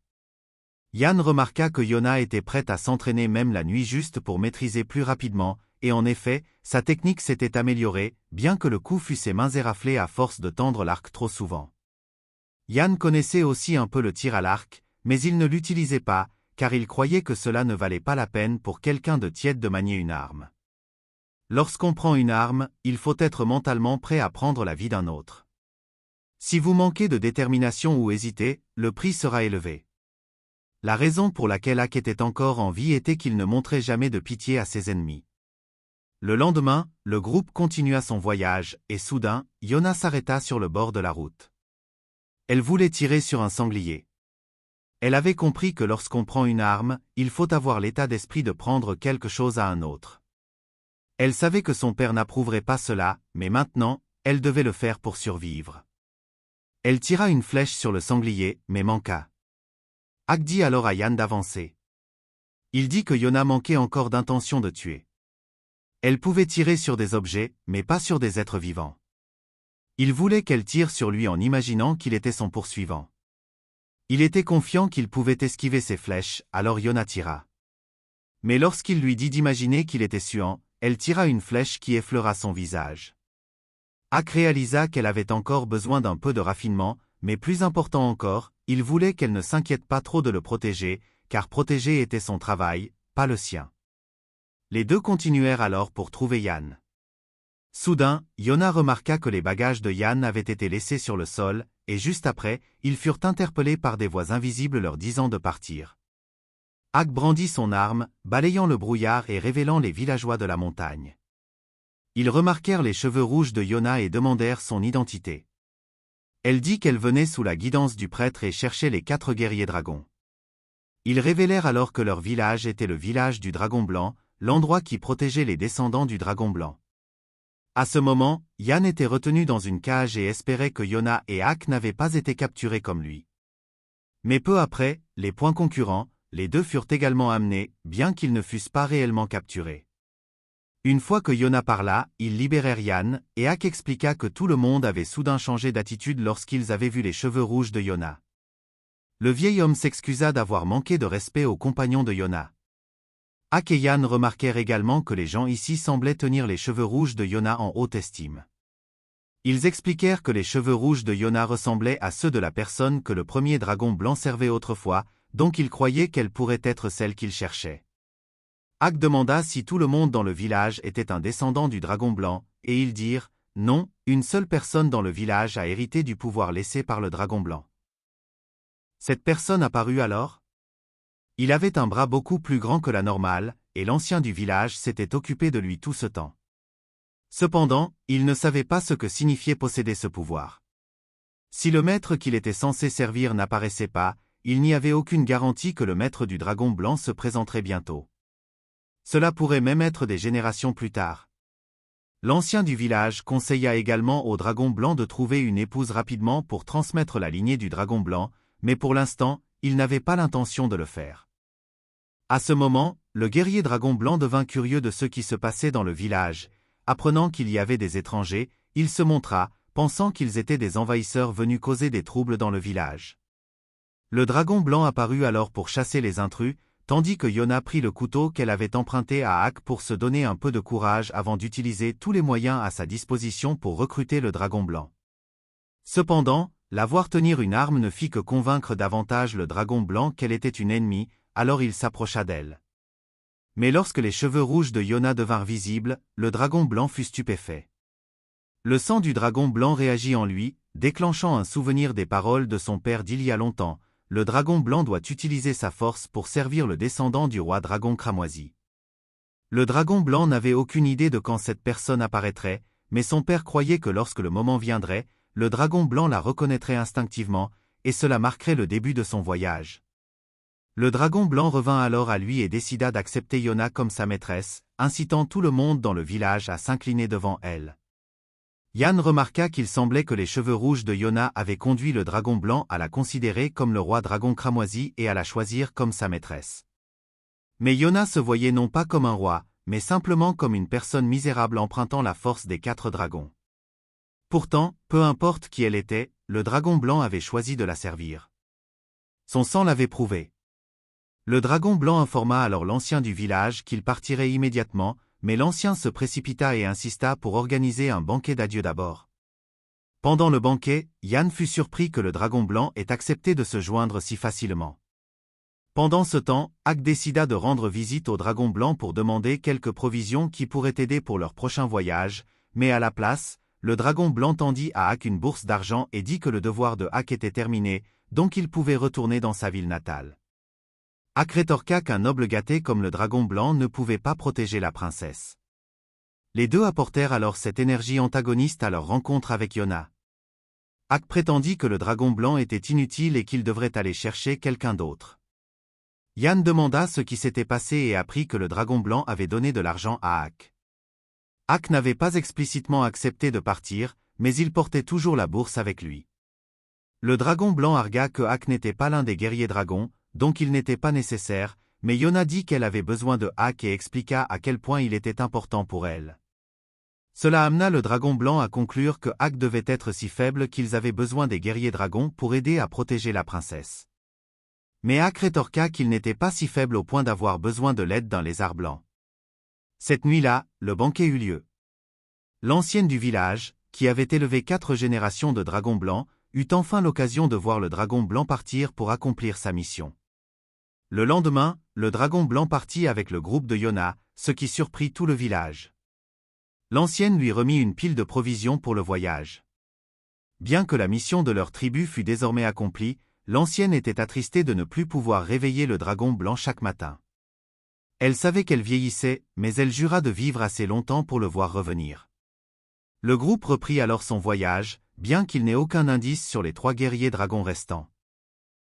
Yan remarqua que Yona était prête à s'entraîner même la nuit juste pour maîtriser plus rapidement, et en effet, sa technique s'était améliorée, bien que le coup fût ses mains éraflées à force de tendre l'arc trop souvent. Yan connaissait aussi un peu le tir à l'arc, mais il ne l'utilisait pas, car il croyait que cela ne valait pas la peine pour quelqu'un de tiède de manier une arme. Lorsqu'on prend une arme, il faut être mentalement prêt à prendre la vie d'un autre. Si vous manquez de détermination ou hésitez, le prix sera élevé. La raison pour laquelle Ak était encore en vie était qu'il ne montrait jamais de pitié à ses ennemis. Le lendemain, le groupe continua son voyage, et soudain, Yona s'arrêta sur le bord de la route. Elle voulait tirer sur un sanglier. Elle avait compris que lorsqu'on prend une arme, il faut avoir l'état d'esprit de prendre quelque chose à un autre. Elle savait que son père n'approuverait pas cela, mais maintenant, elle devait le faire pour survivre. Elle tira une flèche sur le sanglier, mais manqua. Ak dit alors à Yan d'avancer. Il dit que Yona manquait encore d'intention de tuer. Elle pouvait tirer sur des objets, mais pas sur des êtres vivants. Il voulait qu'elle tire sur lui en imaginant qu'il était son poursuivant. Il était confiant qu'il pouvait esquiver ses flèches, alors Yona tira. Mais lorsqu'il lui dit d'imaginer qu'il était Suan, elle tira une flèche qui effleura son visage. Ak réalisa qu'elle avait encore besoin d'un peu de raffinement, mais plus important encore, il voulait qu'elle ne s'inquiète pas trop de le protéger, car protéger était son travail, pas le sien. Les deux continuèrent alors pour trouver Yan. Soudain, Yona remarqua que les bagages de Yan avaient été laissés sur le sol, et juste après, ils furent interpellés par des voix invisibles leur disant de partir. Ak brandit son arme, balayant le brouillard et révélant les villageois de la montagne. Ils remarquèrent les cheveux rouges de Yona et demandèrent son identité. Elle dit qu'elle venait sous la guidance du prêtre et cherchait les 4 guerriers dragons. Ils révélèrent alors que leur village était le village du Dragon Blanc, l'endroit qui protégeait les descendants du Dragon Blanc. À ce moment, Yan était retenu dans une cage et espérait que Yona et Ak n'avaient pas été capturés comme lui. Mais peu après, les points concurrents, les deux furent également amenés, bien qu'ils ne fussent pas réellement capturés. Une fois que Yona parla, ils libérèrent Yan, et Ak expliqua que tout le monde avait soudain changé d'attitude lorsqu'ils avaient vu les cheveux rouges de Yona. Le vieil homme s'excusa d'avoir manqué de respect aux compagnons de Yona. Ak et Yan remarquèrent également que les gens ici semblaient tenir les cheveux rouges de Yona en haute estime. Ils expliquèrent que les cheveux rouges de Yona ressemblaient à ceux de la personne que le premier dragon blanc servait autrefois, donc ils croyaient qu'elle pourrait être celle qu'ils cherchaient. Ak demanda si tout le monde dans le village était un descendant du dragon blanc, et ils dirent « Non, une seule personne dans le village a hérité du pouvoir laissé par le dragon blanc. » Cette personne apparut alors. Il avait un bras beaucoup plus grand que la normale, et l'ancien du village s'était occupé de lui tout ce temps. Cependant, il ne savait pas ce que signifiait posséder ce pouvoir. Si le maître qu'il était censé servir n'apparaissait pas, il n'y avait aucune garantie que le maître du dragon blanc se présenterait bientôt. Cela pourrait même être des générations plus tard. L'ancien du village conseilla également au dragon blanc de trouver une épouse rapidement pour transmettre la lignée du dragon blanc, mais pour l'instant, il n'avait pas l'intention de le faire. À ce moment, le guerrier dragon blanc devint curieux de ce qui se passait dans le village. Apprenant qu'il y avait des étrangers, il se montra, pensant qu'ils étaient des envahisseurs venus causer des troubles dans le village. Le dragon blanc apparut alors pour chasser les intrus, tandis que Yona prit le couteau qu'elle avait emprunté à Ak pour se donner un peu de courage avant d'utiliser tous les moyens à sa disposition pour recruter le dragon blanc. Cependant, la voir tenir une arme ne fit que convaincre davantage le dragon blanc qu'elle était une ennemie, alors il s'approcha d'elle. Mais lorsque les cheveux rouges de Yona devinrent visibles, le dragon blanc fut stupéfait. Le sang du dragon blanc réagit en lui, déclenchant un souvenir des paroles de son père d'il y a longtemps. Le dragon blanc doit utiliser sa force pour servir le descendant du roi dragon cramoisi. Le dragon blanc n'avait aucune idée de quand cette personne apparaîtrait, mais son père croyait que lorsque le moment viendrait, le dragon blanc la reconnaîtrait instinctivement, et cela marquerait le début de son voyage. Le dragon blanc revint alors à lui et décida d'accepter Yona comme sa maîtresse, incitant tout le monde dans le village à s'incliner devant elle. Yan remarqua qu'il semblait que les cheveux rouges de Yona avaient conduit le dragon blanc à la considérer comme le roi dragon cramoisi et à la choisir comme sa maîtresse. Mais Yona se voyait non pas comme un roi, mais simplement comme une personne misérable empruntant la force des 4 dragons. Pourtant, peu importe qui elle était, le dragon blanc avait choisi de la servir. Son sang l'avait prouvé. Le dragon blanc informa alors l'ancien du village qu'il partirait immédiatement, mais l'ancien se précipita et insista pour organiser un banquet d'adieu d'abord. Pendant le banquet, Yan fut surpris que le dragon blanc ait accepté de se joindre si facilement. Pendant ce temps, Ak décida de rendre visite au dragon blanc pour demander quelques provisions qui pourraient aider pour leur prochain voyage, mais à la place, le dragon blanc tendit à Ak une bourse d'argent et dit que le devoir de Ak était terminé, donc il pouvait retourner dans sa ville natale. Ak rétorqua qu'un noble gâté comme le dragon blanc ne pouvait pas protéger la princesse. Les deux apportèrent alors cette énergie antagoniste à leur rencontre avec Yona. Ak prétendit que le dragon blanc était inutile et qu'il devrait aller chercher quelqu'un d'autre. Yan demanda ce qui s'était passé et apprit que le dragon blanc avait donné de l'argent à Ak. Ak n'avait pas explicitement accepté de partir, mais il portait toujours la bourse avec lui. Le dragon blanc argua que Ak n'était pas l'un des guerriers dragons, donc il n'était pas nécessaire, mais Yona dit qu'elle avait besoin de Ak et expliqua à quel point il était important pour elle. Cela amena le dragon blanc à conclure que Ak devait être si faible qu'ils avaient besoin des guerriers dragons pour aider à protéger la princesse. Mais Ak rétorqua qu'il n'était pas si faible au point d'avoir besoin de l'aide d'un lézard blanc. Cette nuit-là, le banquet eut lieu. L'ancienne du village, qui avait élevé 4 générations de dragons blancs, eut enfin l'occasion de voir le dragon blanc partir pour accomplir sa mission. Le lendemain, le dragon blanc partit avec le groupe de Yona, ce qui surprit tout le village. L'ancienne lui remit une pile de provisions pour le voyage. Bien que la mission de leur tribu fût désormais accomplie, l'ancienne était attristée de ne plus pouvoir réveiller le dragon blanc chaque matin. Elle savait qu'elle vieillissait, mais elle jura de vivre assez longtemps pour le voir revenir. Le groupe reprit alors son voyage, bien qu'il n'ait aucun indice sur les 3 guerriers dragons restants.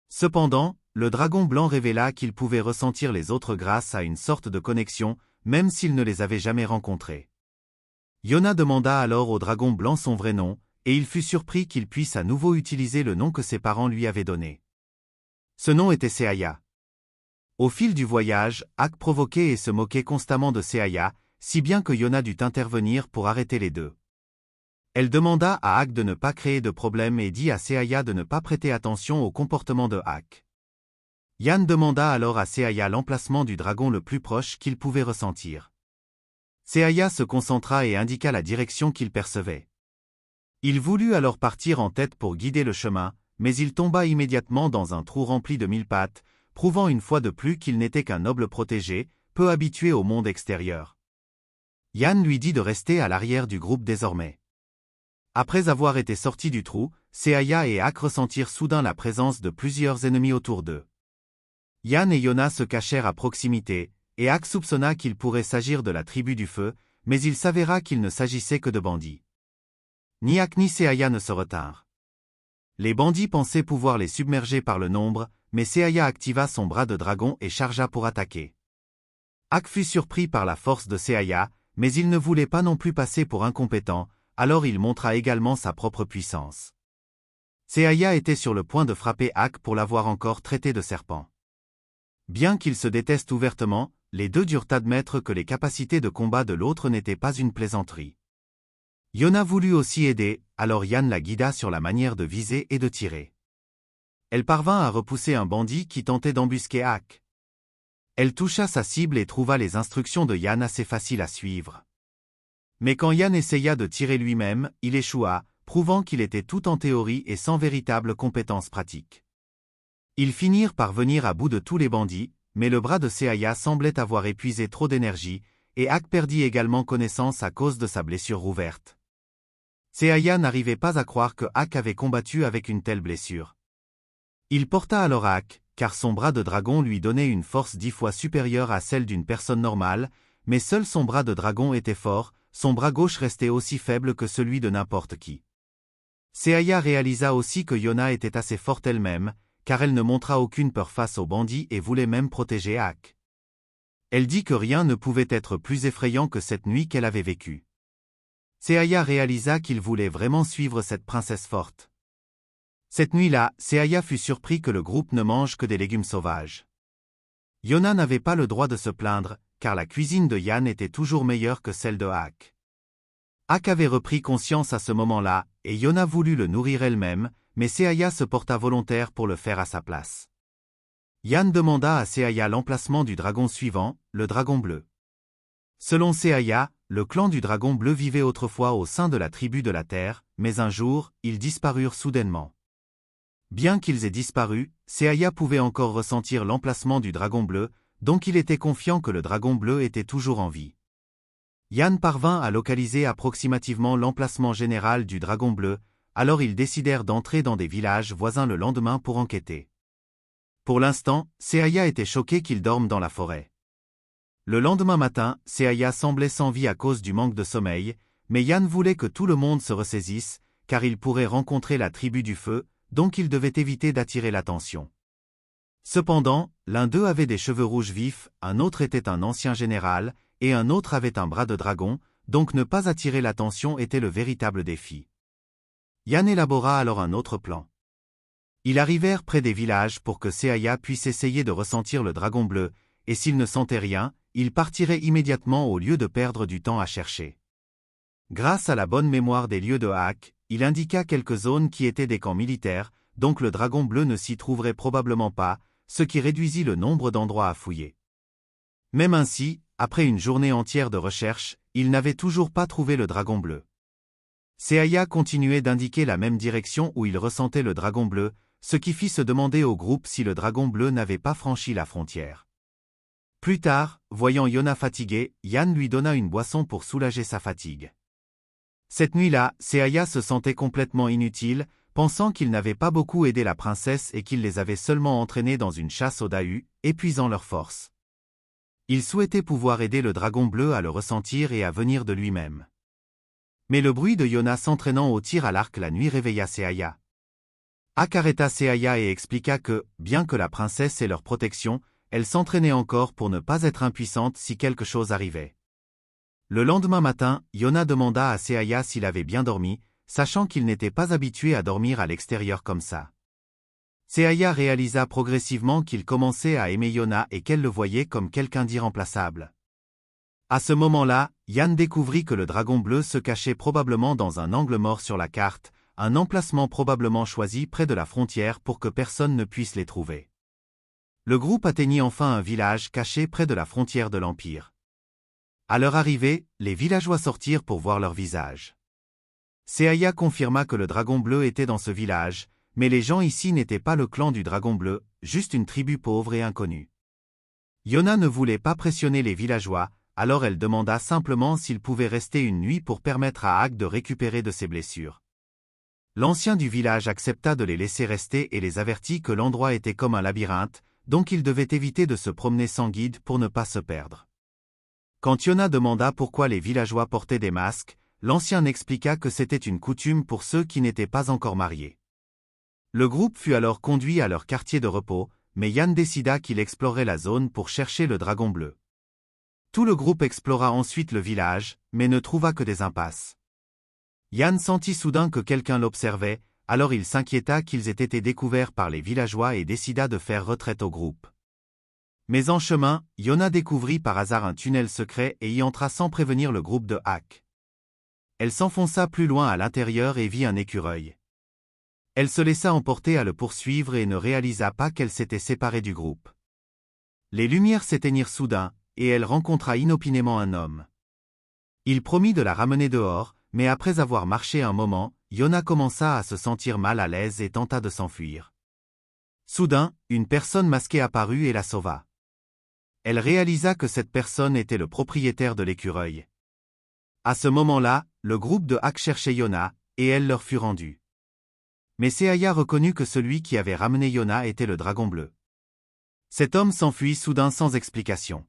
Cependant, le dragon blanc révéla qu'il pouvait ressentir les autres grâce à une sorte de connexion, même s'il ne les avait jamais rencontrés. Yona demanda alors au dragon blanc son vrai nom, et il fut surpris qu'il puisse à nouveau utiliser le nom que ses parents lui avaient donné. Ce nom était Seaya. Au fil du voyage, Ak provoquait et se moquait constamment de Seaya, si bien que Yona dut intervenir pour arrêter les deux. Elle demanda à Ak de ne pas créer de problème et dit à Seaya de ne pas prêter attention au comportement de Ak. Yan demanda alors à Seaya l'emplacement du dragon le plus proche qu'il pouvait ressentir. Seaya se concentra et indiqua la direction qu'il percevait. Il voulut alors partir en tête pour guider le chemin, mais il tomba immédiatement dans un trou rempli de 1000 pattes, prouvant une fois de plus qu'il n'était qu'un noble protégé, peu habitué au monde extérieur. Yan lui dit de rester à l'arrière du groupe désormais. Après avoir été sortis du trou, Seaya et Ak ressentirent soudain la présence de plusieurs ennemis autour d'eux. Yan et Yona se cachèrent à proximité, et Ak soupçonna qu'il pourrait s'agir de la tribu du feu, mais il s'avéra qu'il ne s'agissait que de bandits. Ni Ak ni Seaya ne se retinrent. Les bandits pensaient pouvoir les submerger par le nombre, mais Seaya activa son bras de dragon et chargea pour attaquer. Ak fut surpris par la force de Seaya, mais il ne voulait pas non plus passer pour incompétent, alors il montra également sa propre puissance. Seaya était sur le point de frapper Ak pour l'avoir encore traité de serpent. Bien qu'ils se détestent ouvertement, les deux durent admettre que les capacités de combat de l'autre n'étaient pas une plaisanterie. Yona voulut aussi aider, alors Yan la guida sur la manière de viser et de tirer. Elle parvint à repousser un bandit qui tentait d'embusquer Ak. Elle toucha sa cible et trouva les instructions de Yan assez faciles à suivre. Mais quand Yan essaya de tirer lui-même, il échoua, prouvant qu'il était tout en théorie et sans véritable compétence pratique. Ils finirent par venir à bout de tous les bandits, mais le bras de Seaya semblait avoir épuisé trop d'énergie, et Ak perdit également connaissance à cause de sa blessure rouverte. Seaya n'arrivait pas à croire que Ak avait combattu avec une telle blessure. Il porta alors Ak, car son bras de dragon lui donnait une force 10 fois supérieure à celle d'une personne normale, mais seul son bras de dragon était fort, son bras gauche restait aussi faible que celui de n'importe qui. Seaya réalisa aussi que Yona était assez forte elle-même, car elle ne montra aucune peur face aux bandits et voulait même protéger Ak. Elle dit que rien ne pouvait être plus effrayant que cette nuit qu'elle avait vécue. Seaya réalisa qu'il voulait vraiment suivre cette princesse forte. Cette nuit-là, Seaya fut surpris que le groupe ne mange que des légumes sauvages. Yona n'avait pas le droit de se plaindre, car la cuisine de Yan était toujours meilleure que celle de Ak. Ak avait repris conscience à ce moment-là, et Yona voulut le nourrir elle-même, mais Seaya se porta volontaire pour le faire à sa place. Yan demanda à Seaya l'emplacement du dragon suivant, le dragon bleu. Selon Seaya, le clan du dragon bleu vivait autrefois au sein de la tribu de la Terre, mais un jour, ils disparurent soudainement. Bien qu'ils aient disparu, Seaya pouvait encore ressentir l'emplacement du dragon bleu, donc il était confiant que le dragon bleu était toujours en vie. Yan parvint à localiser approximativement l'emplacement général du dragon bleu, alors ils décidèrent d'entrer dans des villages voisins le lendemain pour enquêter. Pour l'instant, Seaya était choqué qu'il dorme dans la forêt. Le lendemain matin, Seaya semblait sans vie à cause du manque de sommeil, mais Yan voulait que tout le monde se ressaisisse, car il pourrait rencontrer la tribu du feu, donc il devait éviter d'attirer l'attention. Cependant, l'un d'eux avait des cheveux rouges vifs, un autre était un ancien général, et un autre avait un bras de dragon, donc ne pas attirer l'attention était le véritable défi. Yan élabora alors un autre plan. Ils arrivèrent près des villages pour que Seaya puisse essayer de ressentir le dragon bleu, et s'il ne sentait rien, il partirait immédiatement au lieu de perdre du temps à chercher. Grâce à la bonne mémoire des lieux de Ak, il indiqua quelques zones qui étaient des camps militaires, donc le dragon bleu ne s'y trouverait probablement pas, ce qui réduisit le nombre d'endroits à fouiller. Même ainsi, après une journée entière de recherche, il n'avait toujours pas trouvé le dragon bleu. Seaya continuait d'indiquer la même direction où il ressentait le dragon bleu, ce qui fit se demander au groupe si le dragon bleu n'avait pas franchi la frontière. Plus tard, voyant Yona fatigué, Yan lui donna une boisson pour soulager sa fatigue. Cette nuit-là, Seaya se sentait complètement inutile, pensant qu'il n'avait pas beaucoup aidé la princesse et qu'il les avait seulement entraînés dans une chasse aux Dahu, épuisant leurs forces. Il souhaitait pouvoir aider le dragon bleu à le ressentir et à venir de lui-même. Mais le bruit de Yona s'entraînant au tir à l'arc la nuit réveilla Seaya. Ak arrêta Seaya et expliqua que, bien que la princesse ait leur protection, elle s'entraînait encore pour ne pas être impuissante si quelque chose arrivait. Le lendemain matin, Yona demanda à Seaya s'il avait bien dormi, sachant qu'il n'était pas habitué à dormir à l'extérieur comme ça. Seaya réalisa progressivement qu'il commençait à aimer Yona et qu'elle le voyait comme quelqu'un d'irremplaçable. À ce moment-là, Yan découvrit que le dragon bleu se cachait probablement dans un angle mort sur la carte, un emplacement probablement choisi près de la frontière pour que personne ne puisse les trouver. Le groupe atteignit enfin un village caché près de la frontière de l'Empire. À leur arrivée, les villageois sortirent pour voir leur visage. Seaya confirma que le dragon bleu était dans ce village, mais les gens ici n'étaient pas le clan du dragon bleu, juste une tribu pauvre et inconnue. Yona ne voulait pas pressionner les villageois, alors elle demanda simplement s'ils pouvaient rester une nuit pour permettre à Ak de récupérer de ses blessures. L'ancien du village accepta de les laisser rester et les avertit que l'endroit était comme un labyrinthe, donc ils devaient éviter de se promener sans guide pour ne pas se perdre. Quand Yona demanda pourquoi les villageois portaient des masques, l'ancien expliqua que c'était une coutume pour ceux qui n'étaient pas encore mariés. Le groupe fut alors conduit à leur quartier de repos, mais Yan décida qu'il explorait la zone pour chercher le dragon bleu. Tout le groupe explora ensuite le village, mais ne trouva que des impasses. Yan sentit soudain que quelqu'un l'observait, alors il s'inquiéta qu'ils aient été découverts par les villageois et décida de faire retraite au groupe. Mais en chemin, Yona découvrit par hasard un tunnel secret et y entra sans prévenir le groupe de Ak. Elle s'enfonça plus loin à l'intérieur et vit un écureuil. Elle se laissa emporter à le poursuivre et ne réalisa pas qu'elle s'était séparée du groupe. Les lumières s'éteignirent soudain, et elle rencontra inopinément un homme. Il promit de la ramener dehors, mais après avoir marché un moment, Yona commença à se sentir mal à l'aise et tenta de s'enfuir. Soudain, une personne masquée apparut et la sauva. Elle réalisa que cette personne était le propriétaire de l'écureuil. À ce moment-là, le groupe de Ak cherchait Yona, et elle leur fut rendue. Mais Seaya reconnut que celui qui avait ramené Yona était le dragon bleu. Cet homme s'enfuit soudain sans explication.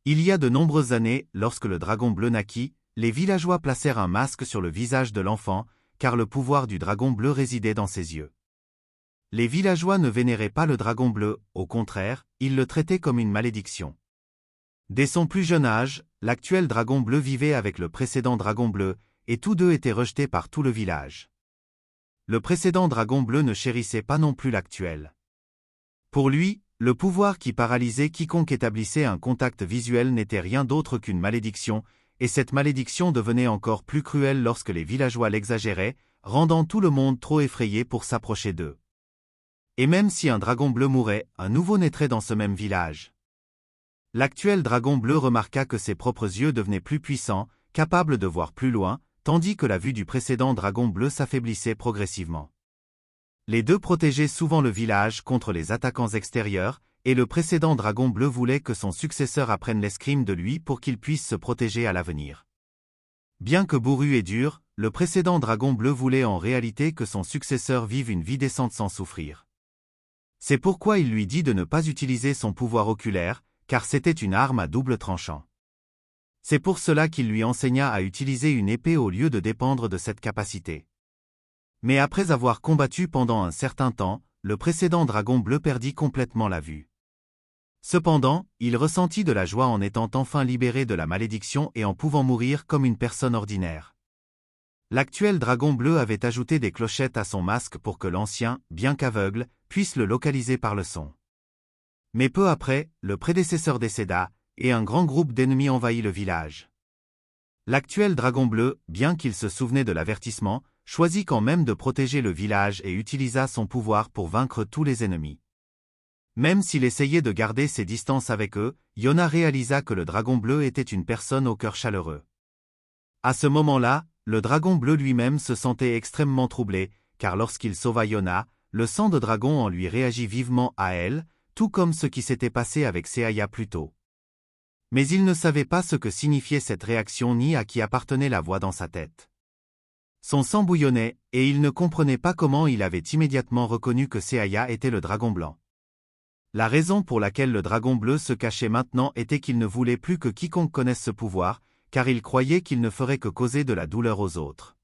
Il y a de nombreuses années, lorsque le dragon bleu naquit, les villageois placèrent un masque sur le visage de l'enfant, car le pouvoir du dragon bleu résidait dans ses yeux. Les villageois ne vénéraient pas le dragon bleu, au contraire, ils le traitaient comme une malédiction. Dès son plus jeune âge, l'actuel dragon bleu vivait avec le précédent dragon bleu, et tous deux étaient rejetés par tout le village. Le précédent dragon bleu ne chérissait pas non plus l'actuel. Pour lui, le pouvoir qui paralysait quiconque établissait un contact visuel n'était rien d'autre qu'une malédiction, et cette malédiction devenait encore plus cruelle lorsque les villageois l'exagéraient, rendant tout le monde trop effrayé pour s'approcher d'eux. Et même si un dragon bleu mourait, un nouveau naîtrait dans ce même village. L'actuel dragon bleu remarqua que ses propres yeux devenaient plus puissants, capables de voir plus loin, tandis que la vue du précédent dragon bleu s'affaiblissait progressivement. Les deux protégeaient souvent le village contre les attaquants extérieurs, et le précédent dragon bleu voulait que son successeur apprenne l'escrime de lui pour qu'il puisse se protéger à l'avenir. Bien que bourru et dur, le précédent dragon bleu voulait en réalité que son successeur vive une vie décente sans souffrir. C'est pourquoi il lui dit de ne pas utiliser son pouvoir oculaire, car c'était une arme à double tranchant. C'est pour cela qu'il lui enseigna à utiliser une épée au lieu de dépendre de cette capacité. Mais après avoir combattu pendant un certain temps, le précédent dragon bleu perdit complètement la vue. Cependant, il ressentit de la joie en étant enfin libéré de la malédiction et en pouvant mourir comme une personne ordinaire. L'actuel dragon bleu avait ajouté des clochettes à son masque pour que l'ancien, bien qu'aveugle, puisse le localiser par le son. Mais peu après, le prédécesseur décéda, et un grand groupe d'ennemis envahit le village. L'actuel dragon bleu, bien qu'il se souvenait de l'avertissement, choisit quand même de protéger le village et utilisa son pouvoir pour vaincre tous les ennemis. Même s'il essayait de garder ses distances avec eux, Yona réalisa que le dragon bleu était une personne au cœur chaleureux. À ce moment-là, le dragon bleu lui-même se sentait extrêmement troublé, car lorsqu'il sauva Yona, le sang de dragon en lui réagit vivement à elle, tout comme ce qui s'était passé avec Seaya plus tôt. Mais il ne savait pas ce que signifiait cette réaction ni à qui appartenait la voix dans sa tête. Son sang bouillonnait, et il ne comprenait pas comment il avait immédiatement reconnu que Seaya était le dragon blanc. La raison pour laquelle le dragon bleu se cachait maintenant était qu'il ne voulait plus que quiconque connaisse ce pouvoir, car il croyait qu'il ne ferait que causer de la douleur aux autres.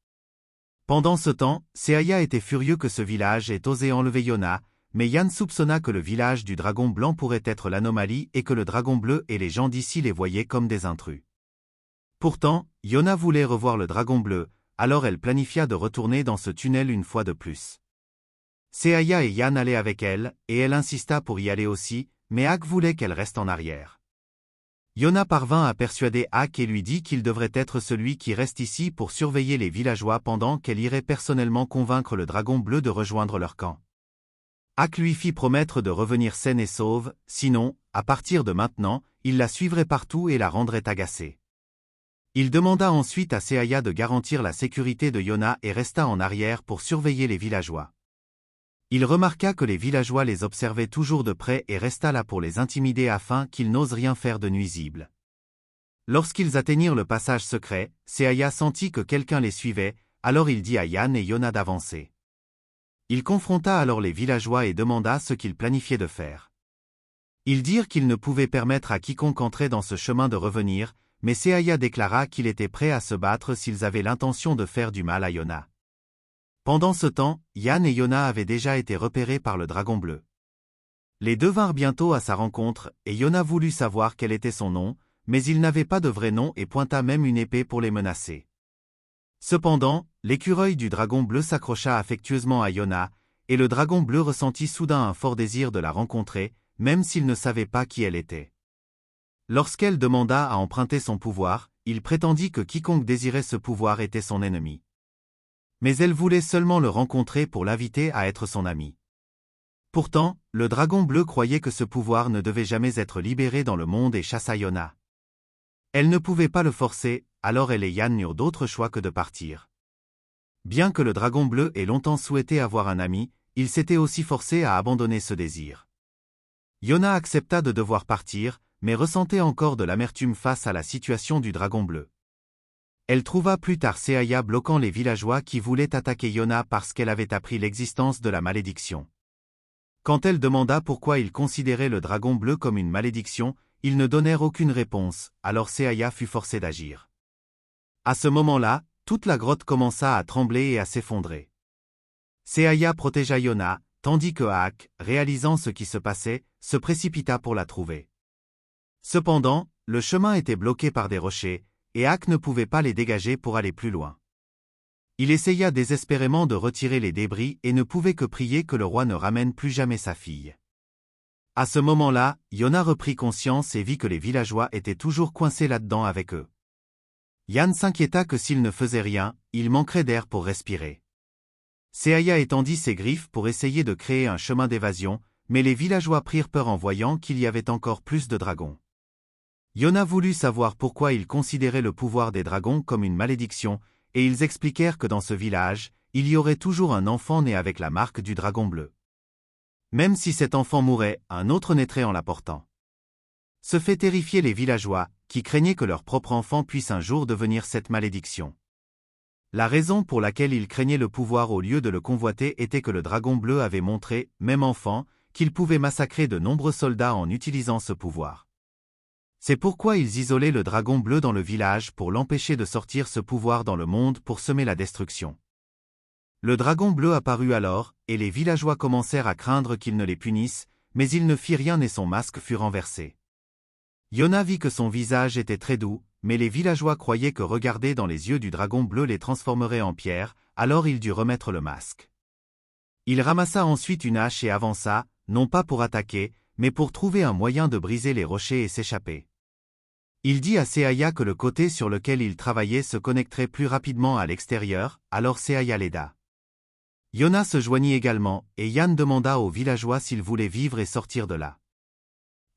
Pendant ce temps, Seaya était furieux que ce village ait osé enlever Yona, mais Yan soupçonna que le village du dragon blanc pourrait être l'anomalie et que le dragon bleu et les gens d'ici les voyaient comme des intrus. Pourtant, Yona voulait revoir le dragon bleu, alors elle planifia de retourner dans ce tunnel une fois de plus. Seaya et Yan allaient avec elle, et elle insista pour y aller aussi, mais Ak voulait qu'elle reste en arrière. Yona parvint à persuader Ak et lui dit qu'il devrait être celui qui reste ici pour surveiller les villageois pendant qu'elle irait personnellement convaincre le dragon bleu de rejoindre leur camp. Ak lui fit promettre de revenir saine et sauve, sinon, à partir de maintenant, il la suivrait partout et la rendrait agacée. Il demanda ensuite à Seaya de garantir la sécurité de Yona et resta en arrière pour surveiller les villageois. Il remarqua que les villageois les observaient toujours de près et resta là pour les intimider afin qu'ils n'osent rien faire de nuisible. Lorsqu'ils atteignirent le passage secret, Seaya sentit que quelqu'un les suivait, alors il dit à Yan et Yona d'avancer. Il confronta alors les villageois et demanda ce qu'ils planifiaient de faire. Ils dirent qu'ils ne pouvaient permettre à quiconque entrait dans ce chemin de revenir, mais Seaya déclara qu'il était prêt à se battre s'ils avaient l'intention de faire du mal à Yona. Pendant ce temps, Yan et Yona avaient déjà été repérés par le dragon bleu. Les deux vinrent bientôt à sa rencontre, et Yona voulut savoir quel était son nom, mais il n'avait pas de vrai nom et pointa même une épée pour les menacer. Cependant, l'écureuil du dragon bleu s'accrocha affectueusement à Yona, et le dragon bleu ressentit soudain un fort désir de la rencontrer, même s'il ne savait pas qui elle était. Lorsqu'elle demanda à emprunter son pouvoir, il prétendit que quiconque désirait ce pouvoir était son ennemi. Mais elle voulait seulement le rencontrer pour l'inviter à être son ami. Pourtant, le dragon bleu croyait que ce pouvoir ne devait jamais être libéré dans le monde et chassa Yona. Elle ne pouvait pas le forcer, alors elle et Yan n'eurent d'autre choix que de partir. Bien que le dragon bleu ait longtemps souhaité avoir un ami, il s'était aussi forcé à abandonner ce désir. Yona accepta de devoir partir, mais ressentait encore de l'amertume face à la situation du dragon bleu. Elle trouva plus tard Seaya bloquant les villageois qui voulaient attaquer Yona parce qu'elle avait appris l'existence de la malédiction. Quand elle demanda pourquoi ils considéraient le dragon bleu comme une malédiction, ils ne donnèrent aucune réponse, alors Seaya fut forcée d'agir. À ce moment-là, toute la grotte commença à trembler et à s'effondrer. Seaya protégea Yona, tandis que Ak, réalisant ce qui se passait, se précipita pour la trouver. Cependant, le chemin était bloqué par des rochers, et Ak ne pouvait pas les dégager pour aller plus loin. Il essaya désespérément de retirer les débris et ne pouvait que prier que le roi ne ramène plus jamais sa fille. À ce moment-là, Yona reprit conscience et vit que les villageois étaient toujours coincés là-dedans avec eux. Yan s'inquiéta que s'il ne faisait rien, il manquerait d'air pour respirer. Seaya étendit ses griffes pour essayer de créer un chemin d'évasion, mais les villageois prirent peur en voyant qu'il y avait encore plus de dragons. Yona voulut savoir pourquoi ils considéraient le pouvoir des dragons comme une malédiction, et ils expliquèrent que dans ce village, il y aurait toujours un enfant né avec la marque du dragon bleu. Même si cet enfant mourait, un autre naîtrait en l'apportant. Ce fait terrifiait les villageois, qui craignaient que leur propre enfant puisse un jour devenir cette malédiction. La raison pour laquelle ils craignaient le pouvoir au lieu de le convoiter était que le dragon bleu avait montré, même enfant, qu'il pouvait massacrer de nombreux soldats en utilisant ce pouvoir. C'est pourquoi ils isolaient le dragon bleu dans le village pour l'empêcher de sortir ce pouvoir dans le monde pour semer la destruction. Le dragon bleu apparut alors, et les villageois commencèrent à craindre qu'il ne les punisse, mais il ne fit rien et son masque fut renversé. Yona vit que son visage était très doux, mais les villageois croyaient que regarder dans les yeux du dragon bleu les transformerait en pierre, alors il dut remettre le masque. Il ramassa ensuite une hache et avança, non pas pour attaquer, mais pour trouver un moyen de briser les rochers et s'échapper. Il dit à Seaya que le côté sur lequel il travaillait se connecterait plus rapidement à l'extérieur, alors Seaya l'aida. Yona se joignit également, et Yan demanda aux villageois s'ils voulaient vivre et sortir de là.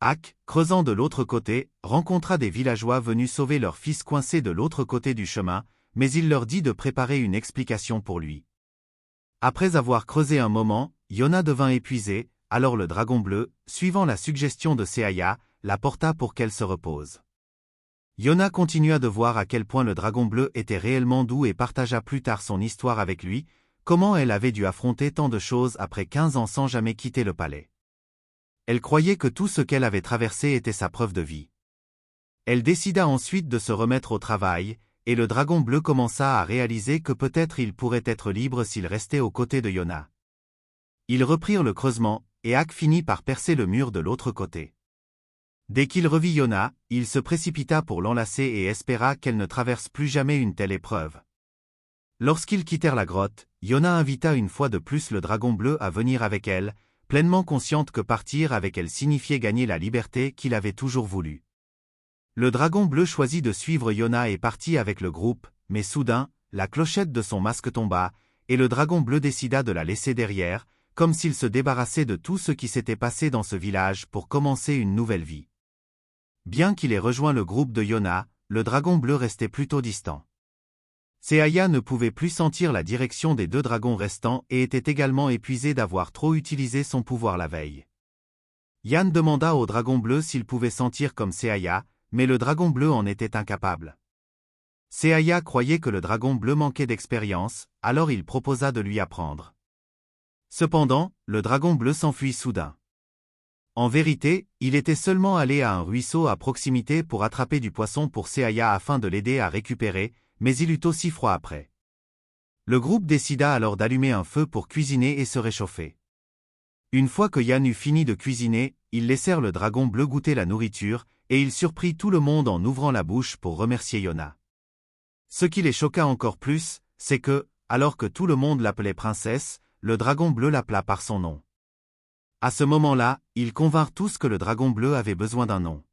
Ak, creusant de l'autre côté, rencontra des villageois venus sauver leur fils coincé de l'autre côté du chemin, mais il leur dit de préparer une explication pour lui. Après avoir creusé un moment, Yona devint épuisé, alors le dragon bleu, suivant la suggestion de Seaya, la porta pour qu'elle se repose. Yona continua de voir à quel point le dragon bleu était réellement doux et partagea plus tard son histoire avec lui, comment elle avait dû affronter tant de choses après 15 ans sans jamais quitter le palais. Elle croyait que tout ce qu'elle avait traversé était sa preuve de vie. Elle décida ensuite de se remettre au travail, et le dragon bleu commença à réaliser que peut-être il pourrait être libre s'il restait aux côtés de Yona. Ils reprirent le creusement, et Ak finit par percer le mur de l'autre côté. Dès qu'il revit Yona, il se précipita pour l'enlacer et espéra qu'elle ne traverse plus jamais une telle épreuve. Lorsqu'ils quittèrent la grotte, Yona invita une fois de plus le dragon bleu à venir avec elle, pleinement consciente que partir avec elle signifiait gagner la liberté qu'il avait toujours voulu. Le dragon bleu choisit de suivre Yona et partit avec le groupe, mais soudain, la clochette de son masque tomba, et le dragon bleu décida de la laisser derrière, comme s'il se débarrassait de tout ce qui s'était passé dans ce village pour commencer une nouvelle vie. Bien qu'il ait rejoint le groupe de Yona, le dragon bleu restait plutôt distant. Seaya ne pouvait plus sentir la direction des 2 dragons restants et était également épuisé d'avoir trop utilisé son pouvoir la veille. Yan demanda au dragon bleu s'il pouvait sentir comme Seaya, mais le dragon bleu en était incapable. Seaya croyait que le dragon bleu manquait d'expérience, alors il proposa de lui apprendre. Cependant, le dragon bleu s'enfuit soudain. En vérité, il était seulement allé à un ruisseau à proximité pour attraper du poisson pour Seaya afin de l'aider à récupérer, mais il eut aussi froid après. Le groupe décida alors d'allumer un feu pour cuisiner et se réchauffer. Une fois que Yan eut fini de cuisiner, ils laissèrent le dragon bleu goûter la nourriture, et il surprit tout le monde en ouvrant la bouche pour remercier Yona. Ce qui les choqua encore plus, c'est que, alors que tout le monde l'appelait princesse, le dragon bleu l'appela par son nom. À ce moment-là, ils convinrent tous que le dragon bleu avait besoin d'un nom.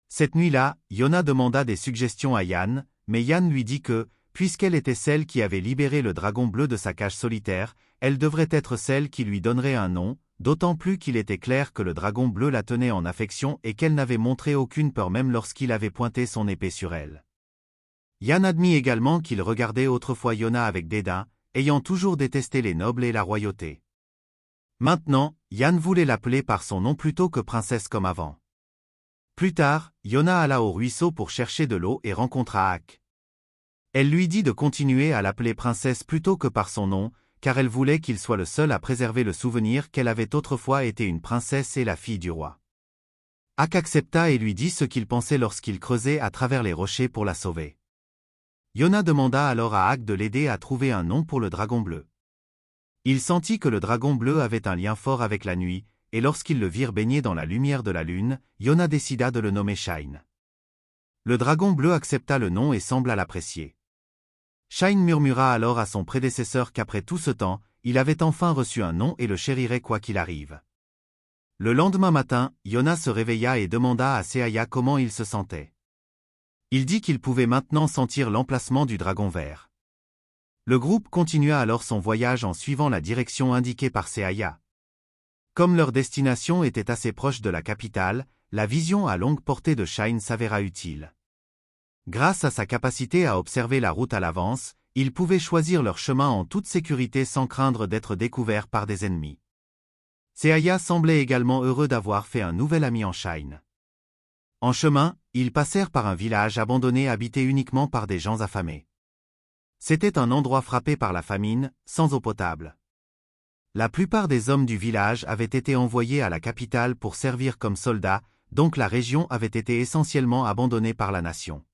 Cette nuit-là, Yona demanda des suggestions à Yan, mais Yan lui dit que, puisqu'elle était celle qui avait libéré le dragon bleu de sa cage solitaire, elle devrait être celle qui lui donnerait un nom, d'autant plus qu'il était clair que le dragon bleu la tenait en affection et qu'elle n'avait montré aucune peur même lorsqu'il avait pointé son épée sur elle. Yan admit également qu'il regardait autrefois Yona avec dédain, ayant toujours détesté les nobles et la royauté. Maintenant, Yan voulait l'appeler par son nom plutôt que princesse comme avant. Plus tard, Yona alla au ruisseau pour chercher de l'eau et rencontra Ak. Elle lui dit de continuer à l'appeler princesse plutôt que par son nom, car elle voulait qu'il soit le seul à préserver le souvenir qu'elle avait autrefois été une princesse et la fille du roi. Ak accepta et lui dit ce qu'il pensait lorsqu'il creusait à travers les rochers pour la sauver. Yona demanda alors à Ak de l'aider à trouver un nom pour le dragon bleu. Il sentit que le dragon bleu avait un lien fort avec la nuit, et lorsqu'ils le virent baigner dans la lumière de la lune, Yona décida de le nommer Shine. Le dragon bleu accepta le nom et sembla l'apprécier. Shine murmura alors à son prédécesseur qu'après tout ce temps, il avait enfin reçu un nom et le chérirait quoi qu'il arrive. Le lendemain matin, Yona se réveilla et demanda à Seaya comment il se sentait. Il dit qu'il pouvait maintenant sentir l'emplacement du dragon vert. Le groupe continua alors son voyage en suivant la direction indiquée par Seaya. Comme leur destination était assez proche de la capitale, la vision à longue portée de Shine s'avéra utile. Grâce à sa capacité à observer la route à l'avance, ils pouvaient choisir leur chemin en toute sécurité sans craindre d'être découverts par des ennemis. Seaya semblait également heureux d'avoir fait un nouvel ami en Shine. En chemin, ils passèrent par un village abandonné habité uniquement par des gens affamés. C'était un endroit frappé par la famine, sans eau potable. La plupart des hommes du village avaient été envoyés à la capitale pour servir comme soldats, donc la région avait été essentiellement abandonnée par la nation.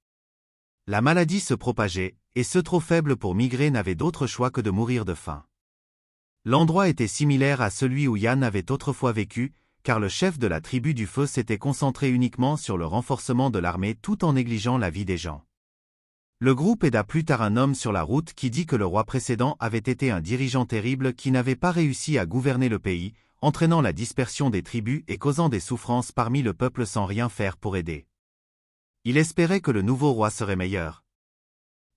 La maladie se propageait, et ceux trop faibles pour migrer n'avaient d'autre choix que de mourir de faim. L'endroit était similaire à celui où Yan avait autrefois vécu, car le chef de la tribu du feu s'était concentré uniquement sur le renforcement de l'armée tout en négligeant la vie des gens. Le groupe aida plus tard un homme sur la route qui dit que le roi précédent avait été un dirigeant terrible qui n'avait pas réussi à gouverner le pays, entraînant la dispersion des tribus et causant des souffrances parmi le peuple sans rien faire pour aider. Il espérait que le nouveau roi serait meilleur.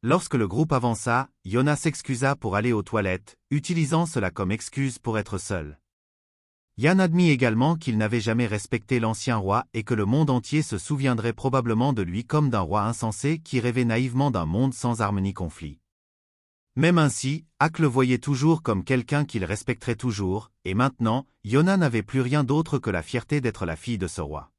Lorsque le groupe avança, Yona s'excusa pour aller aux toilettes, utilisant cela comme excuse pour être seul. Yan admit également qu'il n'avait jamais respecté l'ancien roi et que le monde entier se souviendrait probablement de lui comme d'un roi insensé qui rêvait naïvement d'un monde sans armes ni conflit. Même ainsi, Ak le voyait toujours comme quelqu'un qu'il respecterait toujours, et maintenant, Yona n'avait plus rien d'autre que la fierté d'être la fille de ce roi.